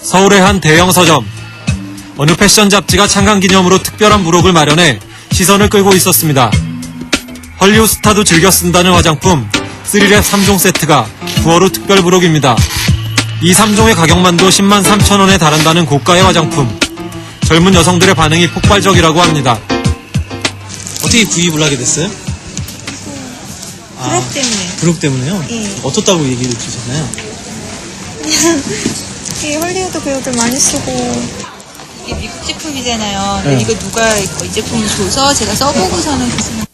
서울의 한 대형 서점. 어느 패션 잡지가 창간 기념으로 특별한 부록을 마련해 시선을 끌고 있었습니다. 헐리우드 스타도 즐겨 쓴다는 화장품 3랩 3종 세트가 9월호 특별 부록입니다. 이 3종의 가격만도 10만 3천 원에 달한다는 고가의 화장품. 젊은 여성들의 반응이 폭발적이라고 합니다. 어떻게 구입을 하게 됐어요? 부록 때문에. 부록 때문에요? 예. 어떻다고 얘기를 주셨나요? 그냥 이 헐리우드 배우들 많이 쓰고. 이게 미국 제품이잖아요. 근데 이거 누가 이 제품을 줘서 제가 써보고서는 무슨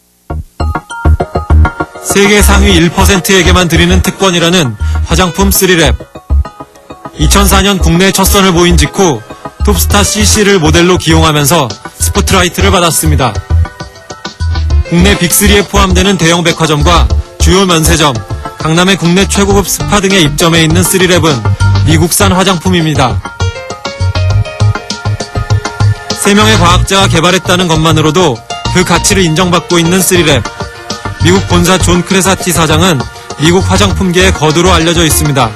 세계 상위 1%에게만 드리는 특권이라는 화장품 3랩. 2004년 국내에 첫 선을 보인 직후 톱스타 CC를 모델로 기용하면서 스포트라이트를 받았습니다. 국내 빅3에 포함되는 대형 백화점과 주요 면세점, 강남의 국내 최고급 스파 등에 입점해 있는 3랩은 미국산 화장품입니다. 3명의 과학자가 개발했다는 것만으로도 그 가치를 인정받고 있는 3랩. 미국 본사 존 크레사티 사장은 미국 화장품계의 거두로 알려져 있습니다.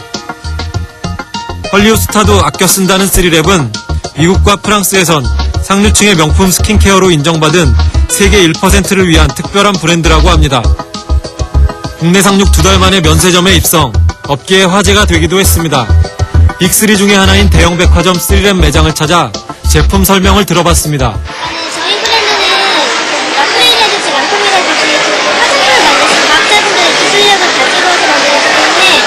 헐리우드 스타도 아껴 쓴다는 3랩은 미국과 프랑스에선 상류층의 명품 스킨케어로 인정받은 세계 1%를 위한 특별한 브랜드라고 합니다. 국내 상륙 2달 만에 면세점에 입성, 업계의 화제가 되기도 했습니다. 빅3 중에 하나인 대형 백화점 3랩 매장을 찾아 제품 설명을 들어봤습니다. 저희 브랜드는 라프레이라든지 랑콤이라든지 화장품을 만드신 과학자분들의 기술력을 가지고 만들기 때문에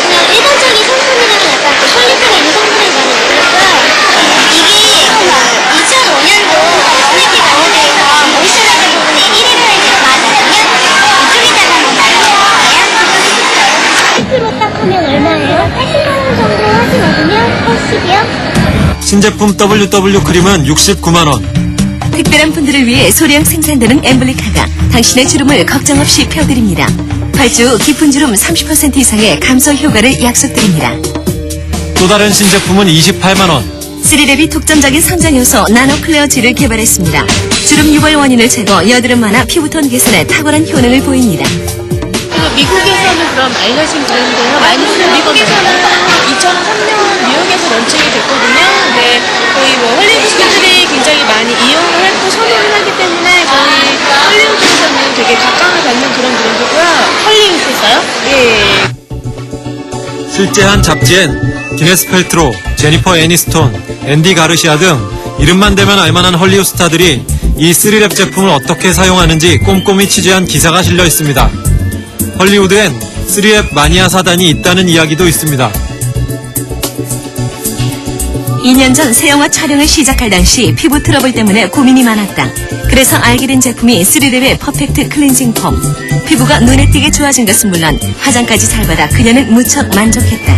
그냥 일반적인 성분이랑은 약간 설립되어 있는 성분이 많이 들었고요. 이게 2005년도 스네피 강화대에서 모이스처라이저 부분에 1위를 해서 맞으면 이쪽에다가 넣어요. 10% 딱 하면 얼마예요? 80만 원 정도 하진 않으면 80이요? 신제품 WW 크림은 69만 원. 특별한 분들을 위해 소량 생산되는 엠블리카가 당신의 주름을 걱정 없이 펴드립니다. 8주 깊은 주름 30% 이상의 감소 효과를 약속드립니다. 또 다른 신제품은 28만 원. 3랩이 독점적인 성장 요소 나노 클레어 젤을 개발했습니다. 주름 유발 원인을 제거, 여드름 완화, 피부톤 개선에 탁월한 효능을 보입니다. 미국에서는 그럼 알려진 브랜드예요? 아니면 미국에서는 2003년 뉴욕에서 런칭이 됐거든요. 근데 거의 헐리우드 스타들이 굉장히 많이 이용을 했고 선호를 하기 때문에 저희 헐리우드에서는 되게 각광을 받는 그런 브랜드고요. 헐리우드에서요? 예. 실제 한 잡지엔 기네스 펠트로, 제니퍼 애니스톤, 앤디 가르시아 등 이름만 대면 알만한 헐리우드 스타들이 이 3랩 제품을 어떻게 사용하는지 꼼꼼히 취재한 기사가 실려 있습니다. 헐리우드엔 3랩 마니아 사단이 있다는 이야기도 있습니다. 2년 전 새 영화 촬영을 시작할 당시 피부 트러블 때문에 고민이 많았다. 그래서 알게 된 제품이 3랩의 퍼펙트 클렌징 폼. 피부가 눈에 띄게 좋아진 것은 물론 화장까지 잘 받아 그녀는 무척 만족했다.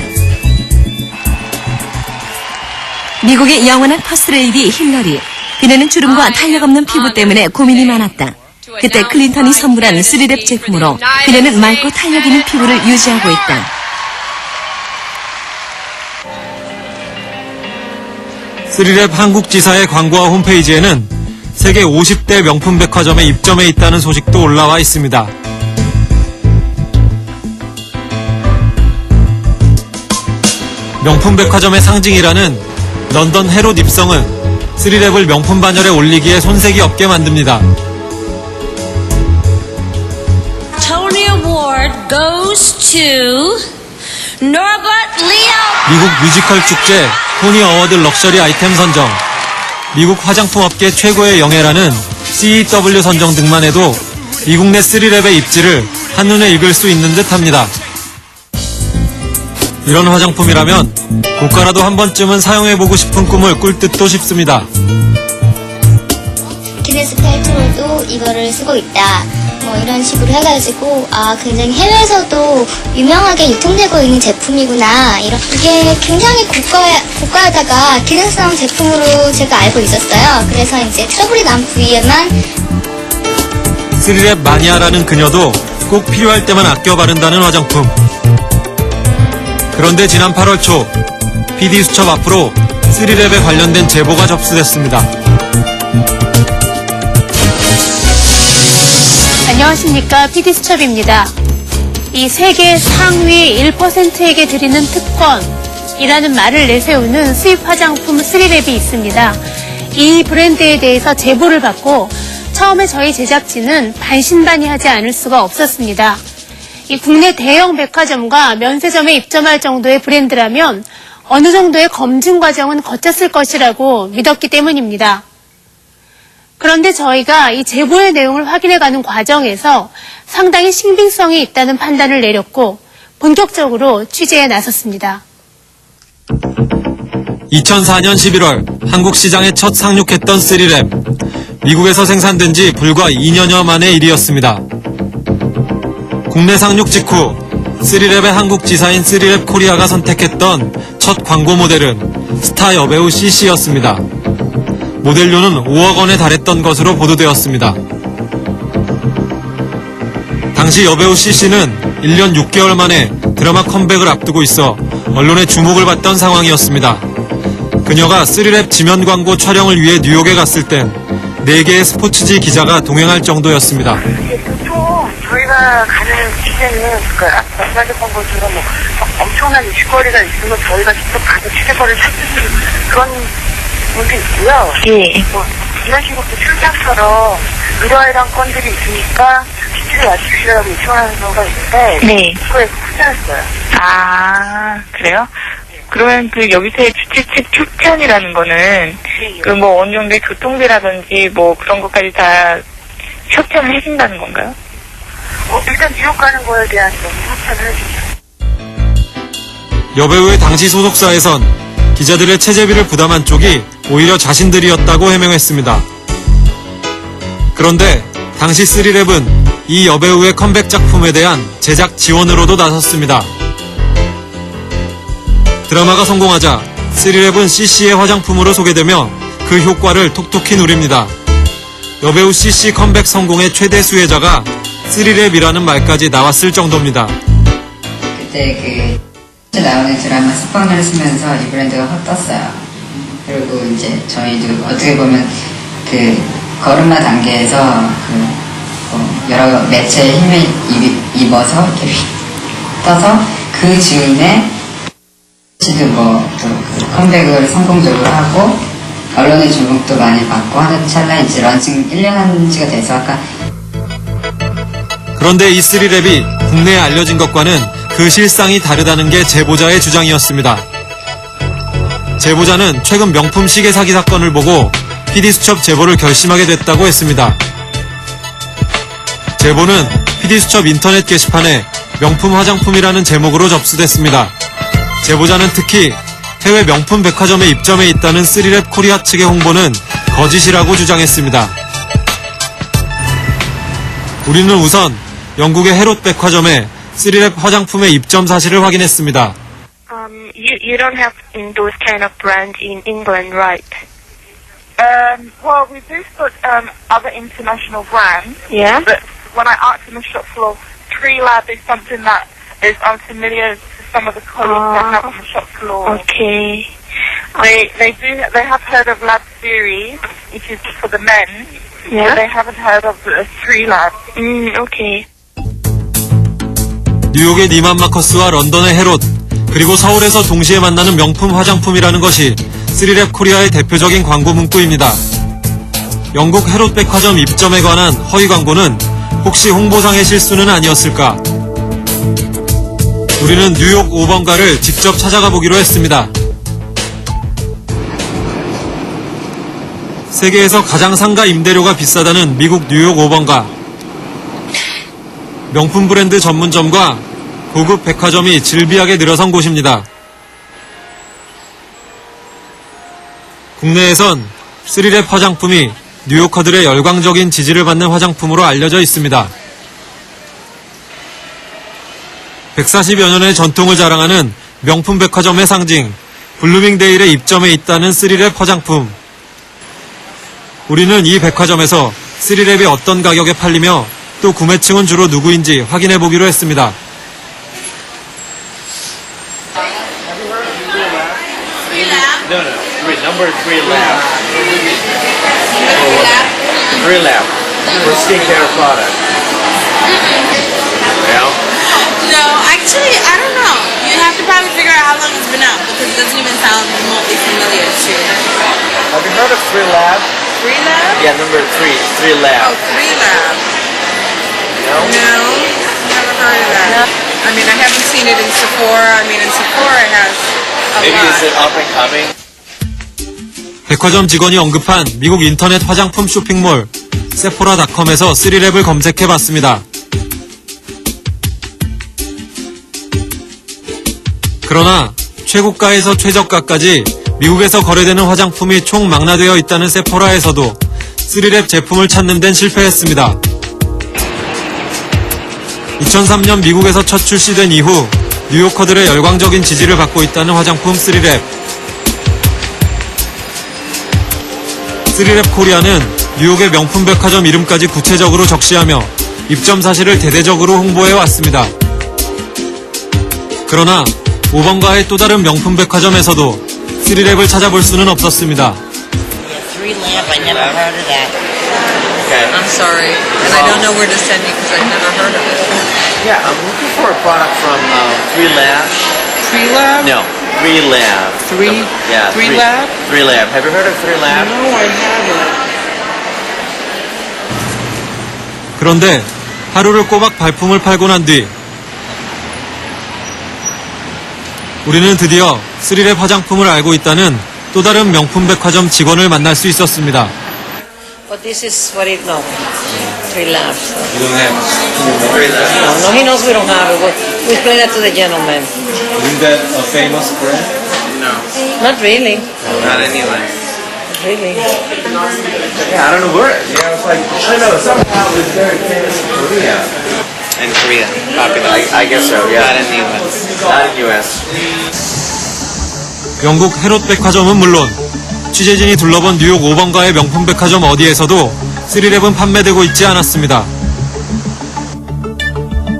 미국의 영원한 퍼스트레이디 힐러리. 그녀는 주름과 탄력 없는 피부 때문에 고민이 많았다. 그때 클린턴이 선물한 3랩 제품으로 그녀는 맑고 탄력 있는 피부를 유지하고 있다. 3랩 한국지사의 광고와 홈페이지에는 세계 50대 명품 백화점에 입점해 있다는 소식도 올라와 있습니다. 명품 백화점의 상징이라는 런던 헤롯 입성은 3랩을 명품 반열에 올리기에 손색이 없게 만듭니다. Tony Award goes to Norbert Leo. 미국 뮤지컬 축제 토니 어워드 럭셔리 아이템 선정, 미국 화장품 업계 최고의 영예라는 CEW 선정 등만 해도 미국 내 3랩의 입지를 한눈에 읽을 수 있는 듯합니다. 이런 화장품이라면 고가라도 한 번쯤은 사용해보고 싶은 꿈을 꿀 듯도 싶습니다. 기네스 펠트로도 이거를 쓰고 있다. 뭐 이런 식으로 해가지고 굉장히 해외에서도 유명하게 유통되고 있는 제품이구나. 이게 굉장히 고가하다가 기능성 제품으로 제가 알고 있었어요. 그래서 이제 트러블이 난 부위에만 3랩 마니아라는 그녀도 꼭 필요할 때만 아껴 바른다는 화장품. 그런데 지난 8월 초 PD 수첩 앞으로 3랩에 관련된 제보가 접수됐습니다. 안녕하십니까. PD수첩입니다. 이 세계 상위 1%에게 드리는 특권, 이라는 말을 내세우는 수입 화장품 3랩이 있습니다. 이 브랜드에 대해서 제보를 받고 처음에 저희 제작진은 반신반의하지 않을 수가 없었습니다. 이 국내 대형 백화점과 면세점에 입점할 정도의 브랜드라면 어느 정도의 검증 과정은 거쳤을 것이라고 믿었기 때문입니다. 그런데 저희가 이 제보의 내용을 확인해가는 과정에서 상당히 신빙성이 있다는 판단을 내렸고 본격적으로 취재에 나섰습니다. 2004년 11월 한국 시장에 첫 상륙했던 3랩. 미국에서 생산된 지 불과 2년여 만의 일이었습니다. 국내 상륙 직후 3랩의 한국 지사인 3랩 코리아가 선택했던 첫 광고 모델은 스타 여배우 CC였습니다. 모델료는 5억 원에 달했던 것으로 보도되었습니다. 당시 여배우 CC는 1년 6개월 만에 드라마 컴백을 앞두고 있어 언론의 주목을 받던 상황이었습니다. 그녀가 3랩 지면 광고 촬영을 위해 뉴욕에 갔을 땐 4개의 스포츠지 기자가 동행할 정도였습니다. 보통 저희가 가는 취재는 말씀하신 것처럼 뭐 엄청난 이슈거리가 있으면 저희가 직접 가서 취재거리를 찾는 그런 분도 있고요. 예. 뭐 이런 식으로 출장처럼 이러이러한 건들이 있으니까 취재를 와주시라고 요청하는 경우가 있는데 네. 그거에 후자였어요. 아, 그래요? 그러면 그 여기서의 주최 측 협찬이라는 거는 그 뭐 어느 정도의 교통비라든지 뭐 그런 것까지 다 협찬을 해준다는 건가요? 일단 뉴욕 가는 거에 대한 협찬을 해주죠. 여배우의 당시 소속사에선 기자들의 체재비를 부담한 쪽이 오히려 자신들이었다고 해명했습니다. 그런데 당시 3랩은 이 여배우의 컴백 작품에 대한 제작 지원으로도 나섰습니다. 드라마가 성공하자 3랩은 CC의 화장품으로 소개되며 그 효과를 톡톡히 누립니다. 여배우 CC 컴백 성공의 최대 수혜자가 3랩이라는 말까지 나왔을 정도입니다. 그때 나오는 드라마 스펀을 쓰면서 이 브랜드가 확 떴어요. 그리고 이제 저희도 어떻게 보면 걸음마 단계에서 여러 매체의 힘을 입어서 이렇게 떠서 그 즈음에 또 컴백을 성공적으로 하고 언론의 주목도 많이 받고 하는 찰나에 이제 런칭 1년 한 지가 돼서 아까 그런데 이 3랩이 국내에 알려진 것과는 그 실상이 다르다는 게 제보자의 주장이었습니다. 제보자는 최근 명품 시계 사기 사건을 보고 PD수첩 제보를 결심하게 됐다고 했습니다. 제보는 PD수첩 인터넷 게시판에 명품 화장품이라는 제목으로 접수됐습니다. 제보자는 특히 해외 명품 백화점에 입점해 있다는 3랩 코리아 측의 홍보는 거짓이라고 주장했습니다. 우리는 우선 영국의 헤롯 백화점에 3랩 화장품의 입점 사실을 확인했습니다. You don't have those kind of brands in England, right? Well, we do put other international brands. Yeah. But when I asked on the shop floor, 3Lab is something that is unfamiliar to some of the colleagues that have on the shop floor. Okay. They have heard of Lab Series, which is for the men. Yeah. But they haven't heard of the 3Lab. Okay. 뉴욕의 니만 마커스와 런던의 헤롯, 그리고 서울에서 동시에 만나는 명품 화장품이라는 것이 3랩 코리아의 대표적인 광고 문구입니다. 영국 헤롯 백화점 입점에 관한 허위 광고는 혹시 홍보상의 실수는 아니었을까? 우리는 뉴욕 5번가를 직접 찾아가 보기로 했습니다. 세계에서 가장 상가 임대료가 비싸다는 미국 뉴욕 5번가. 명품 브랜드 전문점과 고급 백화점이 질비하게 늘어선 곳입니다. 국내에선 3랩 화장품이 뉴요커들의 열광적인 지지를 받는 화장품으로 알려져 있습니다. 140여 년의 전통을 자랑하는 명품 백화점의 상징, 블루밍데일에 입점해 있다는 3랩 화장품. 우리는 이 백화점에서 3랩이 어떤 가격에 팔리며 또 구매층은 주로 누구인지 확인해 보기로 했습니다. Number 3Lab. 3Lab. For skincare products. No, actually, I don't know. You have to probably figure out how long it's been out because Three Lab? 3Lab? Yeah, number 3 Lab. Oh, 3Lab. No? No, never heard of that. I mean, I haven't seen it in Sephora. I mean, in Sephora it has a Maybe lot. it's up and coming. 백화점 직원이 언급한 미국 인터넷 화장품 쇼핑몰 세포라닷컴에서 3랩을 검색해봤습니다. 그러나 최고가에서 최저가까지 미국에서 거래되는 화장품이 총 망라되어 있다는 세포라에서도 3랩 제품을 찾는 데는 실패했습니다. 2003년 미국에서 첫 출시된 이후 뉴요커들의 열광적인 지지를 받고 있다는 화장품 3랩. 3랩 코리아는 뉴욕의 명품 백화점 이름까지 구체적으로 적시하며 입점 사실을 대대적으로 홍보해왔습니다. 그러나 5번가의 또 다른 명품 백화점에서도 3랩을 찾아볼 수는 없었습니다. 3Lab, I never heard of that. Okay. I'm sorry, and I don't know where to send you because I've never heard of it. Yeah, I'm looking for a product from 3 Lab. 3Lab? No, 3 Lab. Yeah, 3Lab? 3 Lab. Have you heard of 3 Lab? No, I haven't. 그런데 하루를 꼬박 발품을 팔고 난 뒤 우리는 드디어 3랩 화장품을 알고 있다는 또 다른 명품 백화점 직원을 만날 수 있었습니다. But this is what it knows. 3Lab. You don't have 3 Lab. No, he knows we don't have it. We explain that to the gentleman. Isn't that a famous brand? No. Not really. Not anyway. Really. Yeah, I don't know where. Yeah, it's like, I know, somehow it's very famous in Korea. In Korea, popular. I guess so, yeah. Not in the US. Not in US. 영국 헤롯 백화점은 물론 취재진이 둘러본 뉴욕 5번가의 명품 백화점 어디에서도 3랩은 판매되고 있지 않았습니다.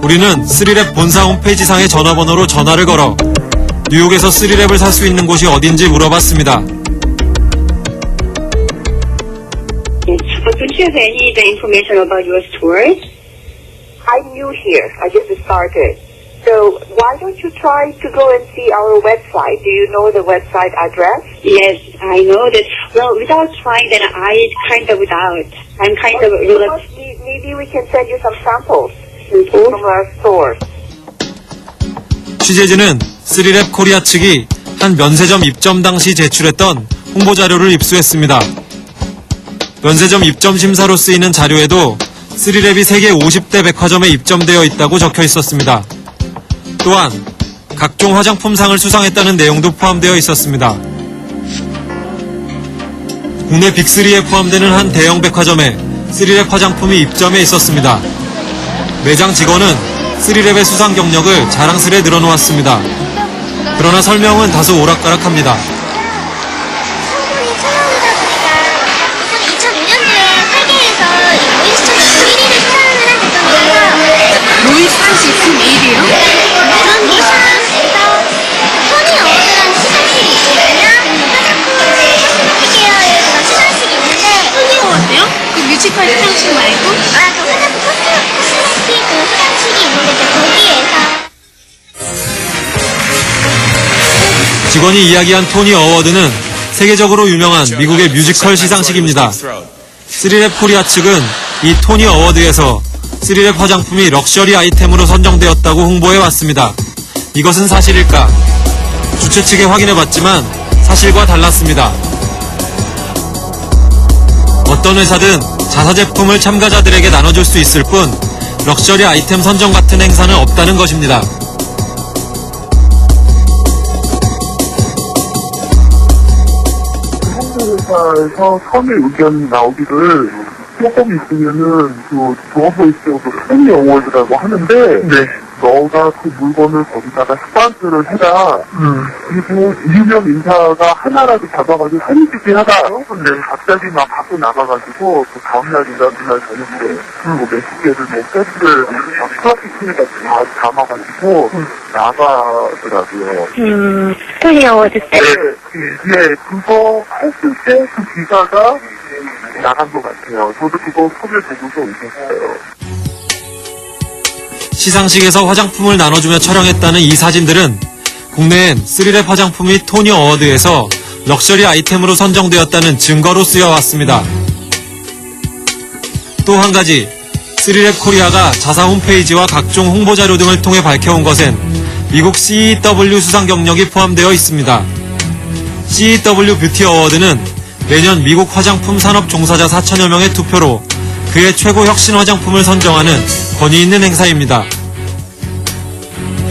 우리는 3랩 본사 홈페이지상의 전화번호로 전화를 걸어 뉴욕에서 3랩을 살 수 있는 곳이 어딘지 물어봤습니다. Don't you have any information about your stores? I'm new here. I just started. So why don't you try to go and see our website? Do you know the website address? Yes, I know that. Well, without trying, then I kind of doubt. I'm kind of maybe we can send you some samples from our stores. 취재진은 3랩 코리아 측이 한 면세점 입점 당시 제출했던 홍보자료를 입수했습니다. 면세점 입점 심사로 쓰이는 자료에도 3랩이 세계 50대 백화점에 입점되어 있다고 적혀 있었습니다. 또한 각종 화장품상을 수상했다는 내용도 포함되어 있었습니다. 국내 빅3에 포함되는 한 대형 백화점에 3랩 화장품이 입점해 있었습니다. 매장 직원은 3랩의 수상 경력을 자랑스레 늘어놓았습니다. 그러나 설명은 다소 오락가락합니다. 2005년도에 세계에서 로이스턴 1위를 수상을 한 제품이에요. 로이스턴 제품 1위요? 그런 미션에서 토니 어워드라는 시상식이 있거든요. 화장품 계열에서 시상식이 있는데 토니 어워드요? 그 뮤지컬 시상식 말고? 그 화장품 코스메틱 그 시상식이 있는데 이제 거기에서 직원이 이야기한 토니 어워드는 세계적으로 유명한 미국의 뮤지컬 시상식입니다. 3랩 코리아 측은 이 토니 어워드에서 3랩 화장품이 럭셔리 아이템으로 선정되었다고 홍보해왔습니다. 이것은 사실일까? 주최 측에 확인해봤지만 사실과 달랐습니다. 어떤 회사든 자사 제품을 참가자들에게 나눠줄 수 있을 뿐 럭셔리 아이템 선정 같은 행사는 없다는 것입니다. 회사에서 선의 의견이 나오기를 조금 있으면은 그 조합보이스에서 토니 어워드라고 하는데 너가 그 물건을 거기다가 스폰서를 해라. 그리고 유명 인사가 하나라도 잡아가지고 사진 찍게 하라. 근데 갑자기 막 갖고 나가가지고 그 다음날인가 그날 저녁에 뭐 몇십 개를 뭐 세트를 플라스틱에다 다 담아가지고 나가더라고요. 토니 어워드 때? 네, 그거 했을 때 그 기사가 나간 것 같아요. 저도 그거 소개 보고서 웃었어요. 시상식에서 화장품을 나눠주며 촬영했다는 이 사진들은 국내엔 3랩 화장품이 토니 어워드에서 럭셔리 아이템으로 선정되었다는 증거로 쓰여왔습니다. 또 한 가지, 3랩 코리아가 자사 홈페이지와 각종 홍보자료 등을 통해 밝혀온 것엔 미국 CEW 수상 경력이 포함되어 있습니다. CEW 뷰티 어워드는 매년 미국 화장품 산업 종사자 4천여 명의 투표로 그의 최고 혁신 화장품을 선정하는 권위 있는 행사입니다.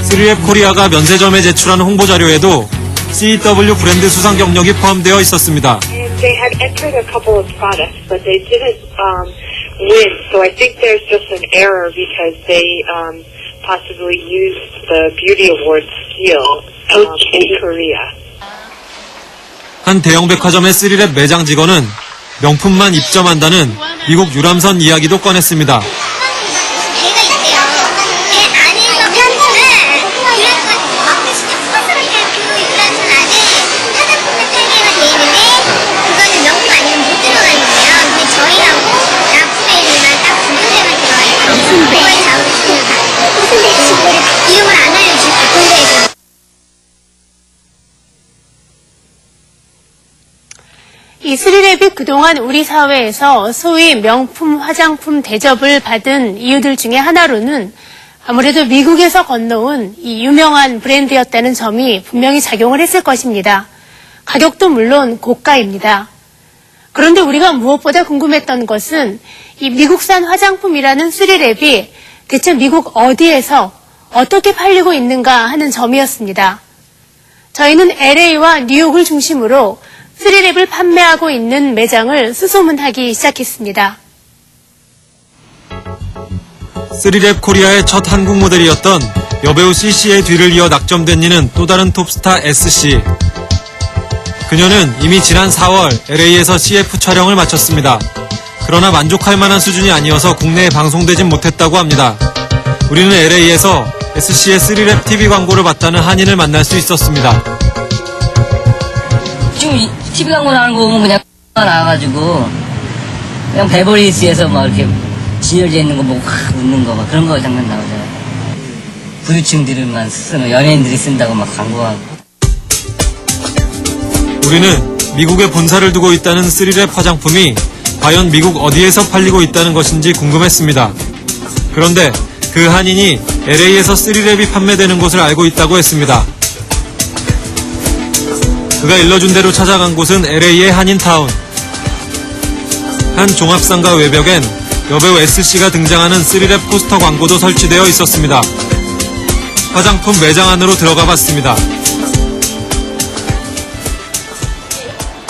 3랩 코리아가 면세점에 제출한 홍보자료에도 CEW 브랜드 수상 경력이 포함되어 있었습니다. They had entered a couple of products, but they didn't win. So I think there's just an error because they possibly used the beauty award skill in Korea. 한 대형 백화점의 3랩 매장 직원은 명품만 입점한다는 미국 유람선 이야기도 꺼냈습니다. 이 3랩이 그동안 우리 사회에서 소위 명품 화장품 대접을 받은 이유들 중에 하나로는 아무래도 미국에서 건너온 이 유명한 브랜드였다는 점이 분명히 작용을 했을 것입니다. 가격도 물론 고가입니다. 그런데 우리가 무엇보다 궁금했던 것은 이 미국산 화장품이라는 3랩이 대체 미국 어디에서 어떻게 팔리고 있는가 하는 점이었습니다. 저희는 LA와 뉴욕을 중심으로 3랩을 판매하고 있는 매장을 수소문하기 시작했습니다. 3랩 코리아의 첫 한국 모델이었던 여배우 CC의 뒤를 이어 낙점된 이는 또 다른 톱스타 SC. 그녀는 이미 지난 4월 LA에서 CF 촬영을 마쳤습니다. 그러나 만족할 만한 수준이 아니어서 국내에 방송되진 못했다고 합니다. 우리는 LA에서 SC의 3랩 TV 광고를 봤다는 한인을 만날 수 있었습니다. 지금 TV 광고 나오는 거 보면 그냥 나와가지고 그냥 베버리힐스에서 막 이렇게 진열되어 있는 거 보고 웃는 거 막 그런 거 장면 나오잖아요. 부유층들만 쓰는 연예인들이 쓴다고 막 광고하고. 우리는 미국에 본사를 두고 있다는 3랩 화장품이 과연 미국 어디에서 팔리고 있다는 것인지 궁금했습니다. 그런데 그 한인이 LA에서 3랩이 판매되는 곳을 알고 있다고 했습니다. 그가 일러준 대로 찾아간 곳은 LA의 한인타운. 한 종합상가 외벽엔 여배우 SC가 등장하는 3랩 포스터 광고도 설치되어 있었습니다. 화장품 매장 안으로 들어가 봤습니다.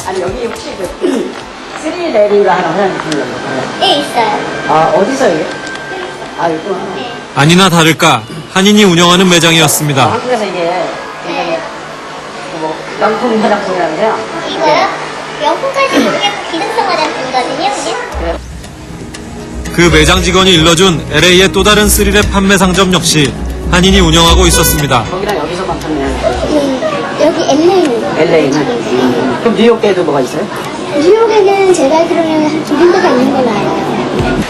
아니 여기 혹시 그 3랩이가 하나 화장품 있나요? 네, 있어요. 아 어디서 이게? 아 있구나. 네. 아니나 다를까 한인이 운영하는 매장이었습니다. 한국에서 이게 굉장히 뭐 명품 화장품이라면서요? 이거요? 명품까지 모르겠고 기능성 화장품이거든요, 그게? 그 매장 직원이 일러준 LA의 또 다른 3랩 판매 상점 역시 한인이 운영하고 있었습니다. 거기랑 여기서만 판매하는 거예요? 여기 LA는. LA는? 그럼 뉴욕에도 뭐가 있어요? 뉴욕에는 제가 알기로는 한 2군데가 있는 걸로 알아요.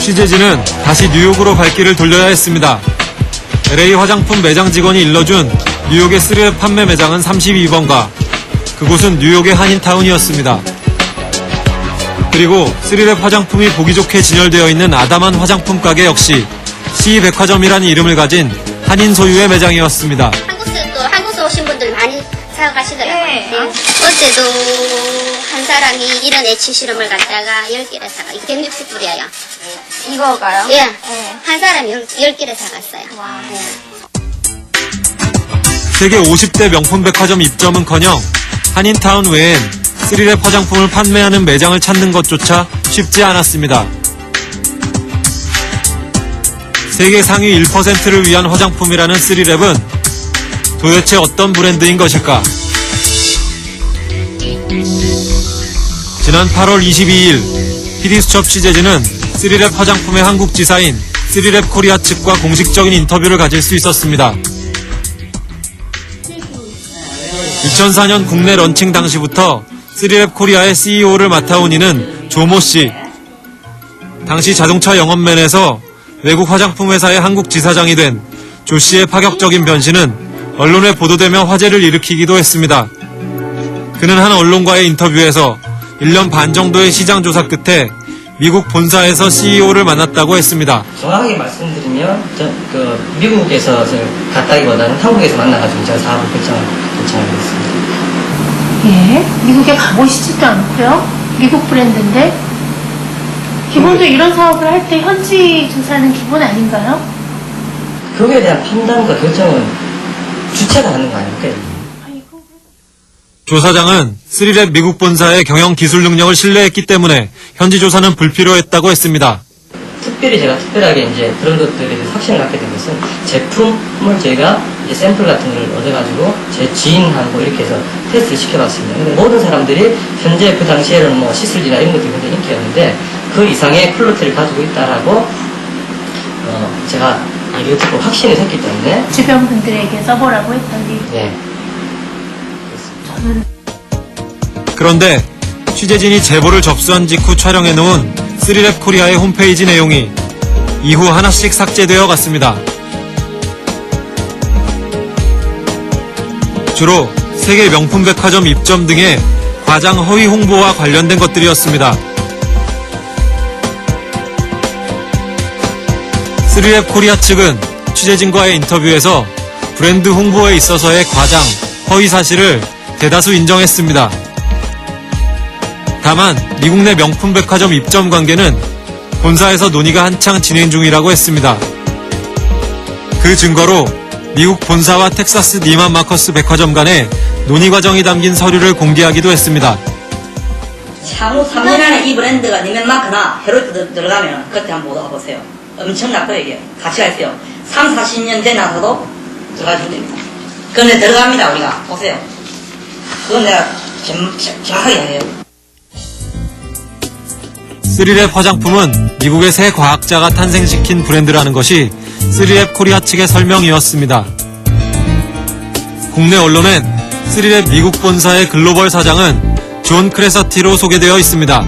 취재진은 다시 뉴욕으로 발길을 돌려야 했습니다. LA 화장품 매장 직원이 일러준 뉴욕의 3랩 판매 매장은 32번가. 그곳은 뉴욕의 한인타운이었습니다. 그리고 3랩 화장품이 보기 좋게 진열되어 있는 아담한 화장품 가게 역시 C백화점이라는 이름을 가진 한인 소유의 매장이었습니다. 한국에서 오신 분들 많이 사가시더라고요. 네. 어제도 한 사람이 이런 애치 실험을 갖다가 10개를 사가. 이게 160불이에요. 이거가요? 예. 한 사람이 10개를 사갔어요. 와. 네. 세계 50대 명품 백화점 입점은커녕 한인타운 외엔 3랩 화장품을 판매하는 매장을 찾는 것조차 쉽지 않았습니다. 세계 상위 1%를 위한 화장품이라는 3랩은 도대체 어떤 브랜드인 것일까? 지난 8월 22일 PD수첩 취재진은 3랩 화장품의 한국 지사인 3랩 코리아 측과 공식적인 인터뷰를 가질 수 있었습니다. 2004년 국내 런칭 당시부터 3랩 코리아의 CEO를 맡아온 이는 조모 씨. 당시 자동차 영업맨에서 외국 화장품 회사의 한국 지사장이 된 조 씨의 파격적인 변신은 언론에 보도되며 화제를 일으키기도 했습니다. 그는 한 언론과의 인터뷰에서 1년 반 정도의 시장 조사 끝에 미국 본사에서 CEO를 만났다고 했습니다. 정확하게 말씀드리면 미국에서 갔다기보다는 한국에서 만나가지고 제가 사업을 결정하겠습니다. 예, 미국에 가보시지도 않고요. 미국 브랜드인데 기본적으로 이런 사업을 할 때 현지 조사는 기본 아닌가요? 그거에 대한 판단과 결정은 주체가 하는 거 아닙니까? 조사장은 3랩 미국 본사의 경영 기술 능력을 신뢰했기 때문에 현지 조사는 불필요했다고 했습니다. 특별히 제가 특별하게 이제 그런 것들에 대해서 확신을 갖게 된 것은 제품을 저희가 이제 샘플 같은 걸 얻어가지고 제 지인하고 이렇게 해서 테스트를 시켜봤습니다. 근데 모든 사람들이 현재 그 당시에는 뭐 시술이나 이런 것들이 굉장히 인기였는데 그 이상의 퀄리티를 가지고 있다라고 제가 얘기를 듣고 확신이 섰기 때문에 주변 분들에게 써보라고 했더니 네. 그런데 취재진이 제보를 접수한 직후 촬영해놓은 3랩 코리아의 홈페이지 내용이 이후 하나씩 삭제되어 갔습니다. 주로 세계 명품 백화점 입점 등의 과장 허위 홍보와 관련된 것들이었습니다. 3랩 코리아 측은 취재진과의 인터뷰에서 브랜드 홍보에 있어서의 과장, 허위 사실을 대다수 인정했습니다. 다만 미국 내 명품 백화점 입점 관계는 본사에서 논의가 한창 진행 중이라고 했습니다. 그 증거로 미국 본사와 텍사스 니만 마커스 백화점 간의 논의 과정이 담긴 서류를 공개하기도 했습니다. 향후 3년 안에 이 브랜드가 니맨마크나 헤로이트 들어가면 그때 한번 보세요. 엄청날 거예요, 이게. 같이 갈게요. 3, 40년 된 나서도 들어가주면 됩니다. 그런데 들어갑니다, 우리가. 보세요. 그건 내가 정확하게 해요. 3랩 화장품은 미국의 새 과학자가 탄생시킨 브랜드라는 것이 3랩 코리아 측의 설명이었습니다. 국내 언론엔 3랩 미국 본사의 글로벌 사장은 존 크레서티로 소개되어 있습니다.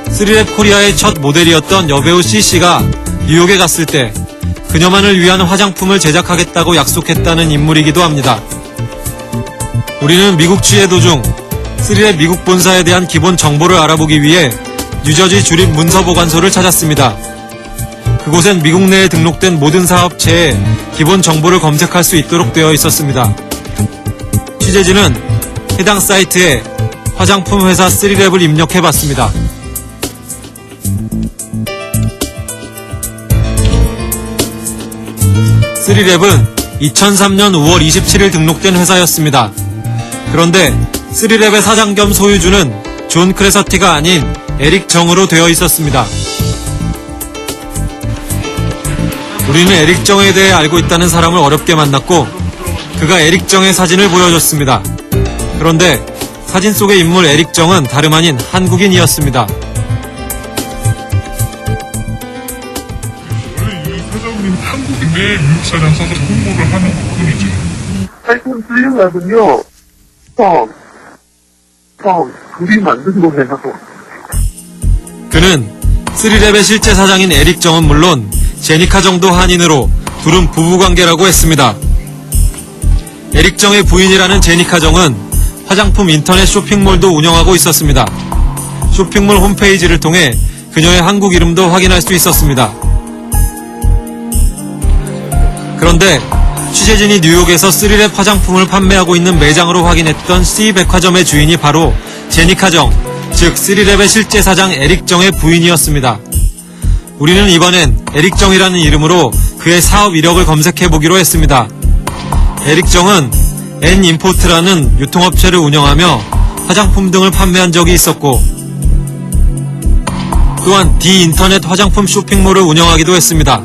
3랩 코리아의 첫 모델이었던 여배우 CC가 뉴욕에 갔을 때 그녀만을 위한 화장품을 제작하겠다고 약속했다는 인물이기도 합니다. 우리는 미국 취재 도중 3랩 미국 본사에 대한 기본 정보를 알아보기 위해 뉴저지 주립 문서보관소를 찾았습니다. 그곳엔 미국 내에 등록된 모든 사업체의 기본 정보를 검색할 수 있도록 되어 있었습니다. 취재진은 해당 사이트에 화장품 회사 3랩을 입력해봤습니다. 3랩은 2003년 5월 27일 등록된 회사였습니다. 그런데 3랩의 사장 겸 소유주는 존 크레서티가 아닌 에릭 정으로 되어 있었습니다. 우리는 에릭 정에 대해 알고 있다는 사람을 어렵게 만났고 그가 에릭 정의 사진을 보여줬습니다. 그런데 사진 속의 인물 에릭 정은 다름 아닌 한국인이었습니다. 한국인데 미국 사장 써서 홍보를 하는 것뿐이죠. 하여튼 3랩은요, 둘이 만든 거예요. 그는 3랩의 실제 사장인 에릭 정은 물론 제니카 정도 한인으로 둘은 부부관계라고 했습니다. 에릭 정의 부인이라는 제니카 정은 화장품 인터넷 쇼핑몰도 운영하고 있었습니다. 쇼핑몰 홈페이지를 통해 그녀의 한국 이름도 확인할 수 있었습니다. 그런데 취재진이 뉴욕에서 3랩 화장품을 판매하고 있는 매장으로 확인했던 C 백화점의 주인이 바로 제니카 정, 즉 3랩의 실제 사장 에릭 정의 부인이었습니다. 우리는 이번엔 에릭 정이라는 이름으로 그의 사업 이력을 검색해보기로 했습니다. 에릭 정은 N-임포트라는 유통업체를 운영하며 화장품 등을 판매한 적이 있었고 또한 D-인터넷 화장품 쇼핑몰을 운영하기도 했습니다.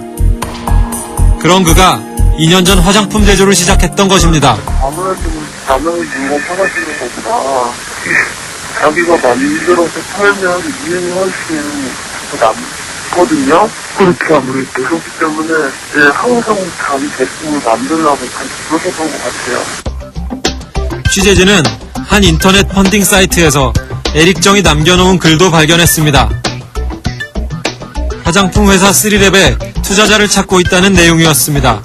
그런 그가 2년 전 화장품 제조를 시작했던 것입니다. 아무래도 남의 물건 사가시는 것보다 자기가 많이 힘들어서 살면 이행이 훨씬 더 남거든요. 그렇게 아무래도 그렇기 때문에 항상 자기 제품을 만들려고 잘 그러셨던 것 같아요. 취재진은 한 인터넷 펀딩 사이트에서 에릭 정이 남겨놓은 글도 발견했습니다. 화장품 회사 3랩에 투자자를 찾고 있다는 내용이었습니다.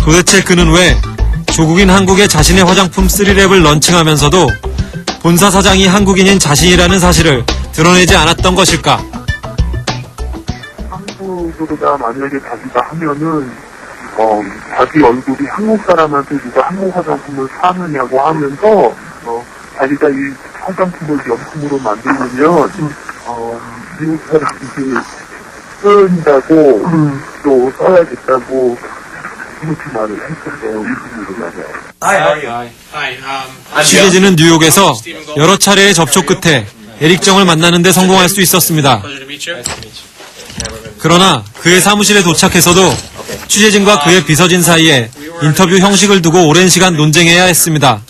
도대체 그는 왜 조국인 한국에 자신의 화장품 3랩을 런칭하면서도 본사 사장이 한국인인 자신이라는 사실을 드러내지 않았던 것일까? 한국으로다 만약에 자기가 하면은 자기 얼굴이 한국 사람한테 누가 한국 화장품을 사느냐고 하면서 자기가 이 화장품을 명품으로 만들면 미국 사람들이 쓴다고 또 써야겠다고 그렇게 말을 했었어요. 미국으로 가서. 취재진은 뉴욕에서 여러 차례의 접촉 끝에 에릭 정을 만나는 데 성공할 수 있었습니다. 그러나 그의 사무실에 도착해서도 취재진과 그의 비서진 사이에 인터뷰 형식을 두고 오랜 시간 논쟁해야 했습니다.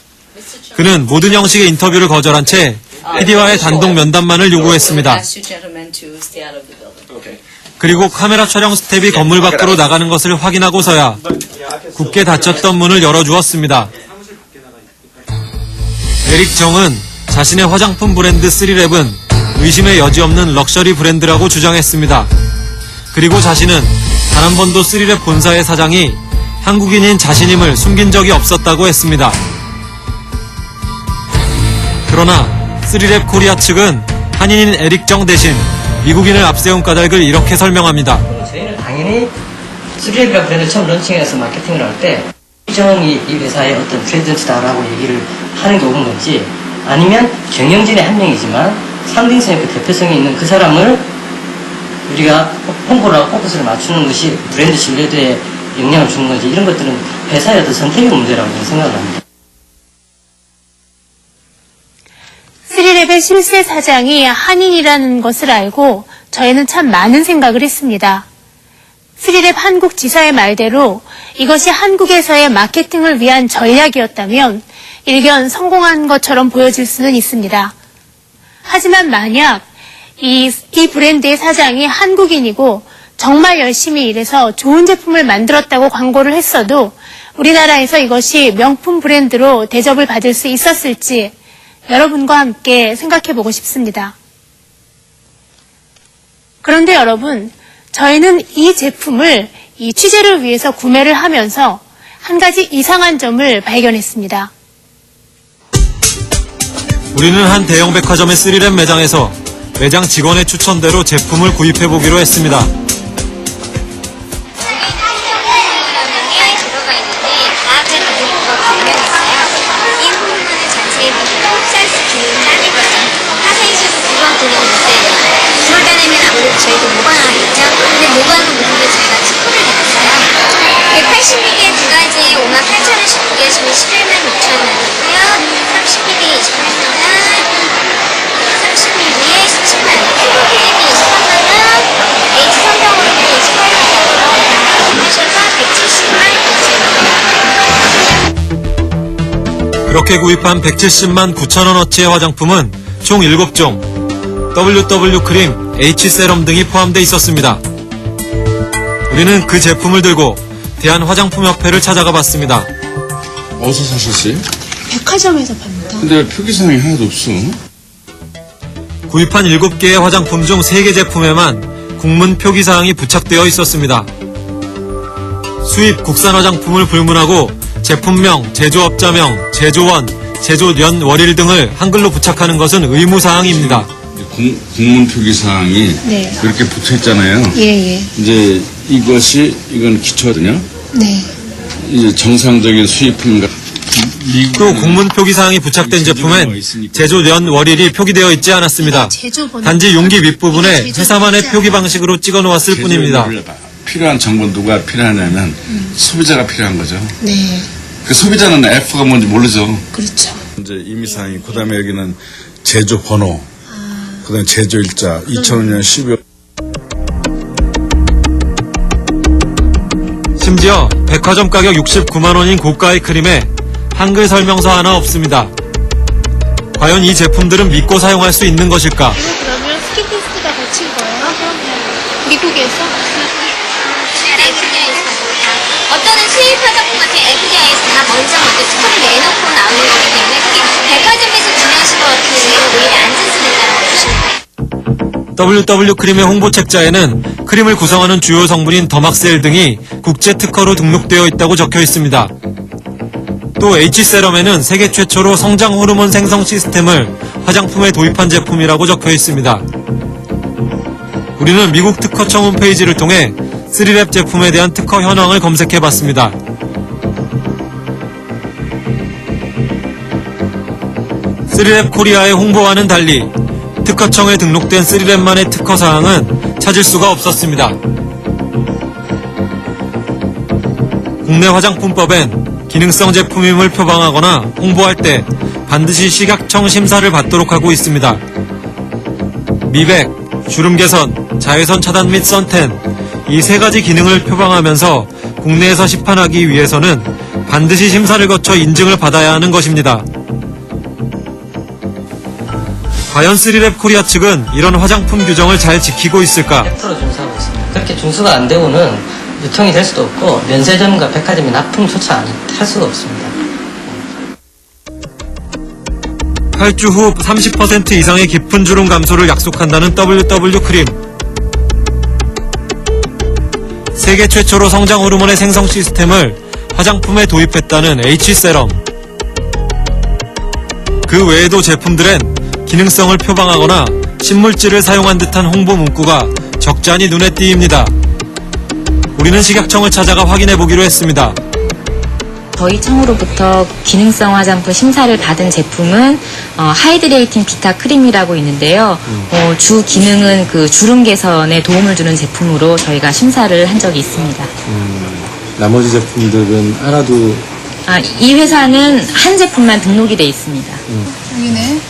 그는 모든 형식의 인터뷰를 거절한 채 PD와의 단독 면담만을 요구했습니다. 그리고 카메라 촬영 스텝이 건물 밖으로 나가는 것을 확인하고서야 굳게 닫혔던 문을 열어주었습니다. 에릭 정은 자신의 화장품 브랜드 3랩은 의심의 여지 없는 럭셔리 브랜드라고 주장했습니다. 그리고 자신은 단 한 번도 3랩 본사의 사장이 한국인인 자신임을 숨긴 적이 없었다고 했습니다. 그러나 3랩 코리아 측은 한인인 에릭 정 대신 미국인을 앞세운 까닭을 이렇게 설명합니다. 저희는 당연히 3랩이라는 브랜드를 처음 런칭해서 마케팅을 할 때 정이 이 회사의 어떤 프레젠트다라고 얘기를 하는 게 옳은 건지 아니면 경영진의 한 명이지만 상징성의 그 대표성이 있는 그 사람을 우리가 홍보를 하고 포커스를 맞추는 것이 브랜드 신뢰도에 영향을 주는 건지 이런 것들은 회사의 어떤 선택의 문제라고 저는 생각을 합니다. 3랩의 실세 사장이 한인이라는 것을 알고 저희는 참 많은 생각을 했습니다. 3랩 한국 지사의 말대로 이것이 한국에서의 마케팅을 위한 전략이었다면 일견 성공한 것처럼 보여질 수는 있습니다. 하지만 만약 이 브랜드의 사장이 한국인이고 정말 열심히 일해서 좋은 제품을 만들었다고 광고를 했어도 우리나라에서 이것이 명품 브랜드로 대접을 받을 수 있었을지 여러분과 함께 생각해보고 싶습니다. 그런데 여러분, 저희는 이 제품을 이 취재를 위해서 구매를 하면서 한 가지 이상한 점을 발견했습니다. 우리는 한 대형 백화점의 3랩 매장에서 매장 직원의 추천대로 제품을 구입해보기로 했습니다. 저희도 모방하겠죠? 근데 모방은 모르게 저희가 특허를 내놨어요. 180ml 두 가지에 58,000원씩 두개 지금 116,000원이고요. 30ml 28,000원, 30ml에 17,000원, 크림이 23만원, H 선병으로는 28만원 하셔서 170만 9천원. 그렇게 구입한 170만 9천원어치의 화장품은 총 7종, WW 크림, H 세럼 등이 포함되어 있었습니다. 우리는 그 제품을 들고 대한화장품협회를 찾아가 봤습니다. 어디서 사셨어요? 백화점에서 팝니다. 근데 표기사항이 하나도 없어. 구입한 7개의 화장품 중 3개 제품에만 국문 표기사항이 부착되어 있었습니다. 수입 국산 화장품을 불문하고 제품명, 제조업자명, 제조원, 제조년 월일 등을 한글로 부착하는 것은 의무사항입니다. 국문 표기사항이 네. 이렇게 붙어있잖아요. 예. 이제 이건 기초거든요. 네. 이제 정상적인 수입품과 또 국문 표기사항이 부착된 제품엔 제조년 월일이 표기되어 있지 않았습니다. 단지 용기 윗부분에 회사만의 표기 방식으로 찍어 놓았을 뿐입니다. 필요한 정보 누가 필요하냐면 소비자가 필요한 거죠. 네. 그 소비자는 F가 뭔지 모르죠. 그렇죠. 이제 임의사항이 그다음에 여기는 제조 번호, 그다음에 제조 일자 2005년 12월. 심지어 백화점 가격 69만 원인 고가의 크림에 한글 설명서 하나 없습니다. 과연 이 제품들은 믿고 사용할 수 있는 것일까? 그러면 스킨 테스트가 거친 거예요? 미국에서? 어떤 수입 화장품 같은 FDA에서 다 먼저 특허를 내놓고 나오는 거기 때문에 그게 백화점에서 진행하신 것 같은 경우는 오히려 안전성이 있다고 보시면 돼요. WW 크림의 홍보 책자에는 크림을 구성하는 주요 성분인 더막셀 등이 국제 특허로 등록되어 있다고 적혀 있습니다. 또 H세럼에는 세계 최초로 성장 호르몬 생성 시스템을 화장품에 도입한 제품이라고 적혀 있습니다. 우리는 미국 특허청 홈페이지를 통해 3랩 제품에 대한 특허 현황을 검색해봤습니다. 3랩 코리아의 홍보와는 달리 특허청에 등록된 3랩만의 특허사항은 찾을 수가 없었습니다. 국내 화장품법엔 기능성 제품임을 표방하거나 홍보할 때 반드시 식약청 심사를 받도록 하고 있습니다. 미백, 주름 개선, 자외선 차단 및 선텐, 이 세 가지 기능을 표방하면서 국내에서 시판하기 위해서는 반드시 심사를 거쳐 인증을 받아야 하는 것입니다. 과연 3랩 코리아 측은 이런 화장품 규정을 잘 지키고 있을까? 100% 준수하고 있습니다. 그렇게 준수가 안 되고는 유통이 될 수도 없고 면세점과 백화점이 납품조차 할 수가 없습니다. 8주 후 30% 이상의 깊은 주름 감소를 약속한다는 WW 크림. 세계 최초로 성장 호르몬의 생성 시스템을 화장품에 도입했다는 H세럼. 그 외에도 제품들엔 기능성을 표방하거나 신물질을 사용한 듯한 홍보 문구가 적잖이 눈에 띄입니다. 우리는 식약청을 찾아가 확인해보기로 했습니다. 저희 청으로부터 기능성 화장품 심사를 받은 제품은 하이드레이팅 비타 크림이라고 있는데요. 주 기능은 그 주름 개선에 도움을 주는 제품으로 저희가 심사를 한 적이 있습니다. 나머지 제품들은 하나도 이 회사는 한 제품만 등록이 돼 있습니다. 여기네.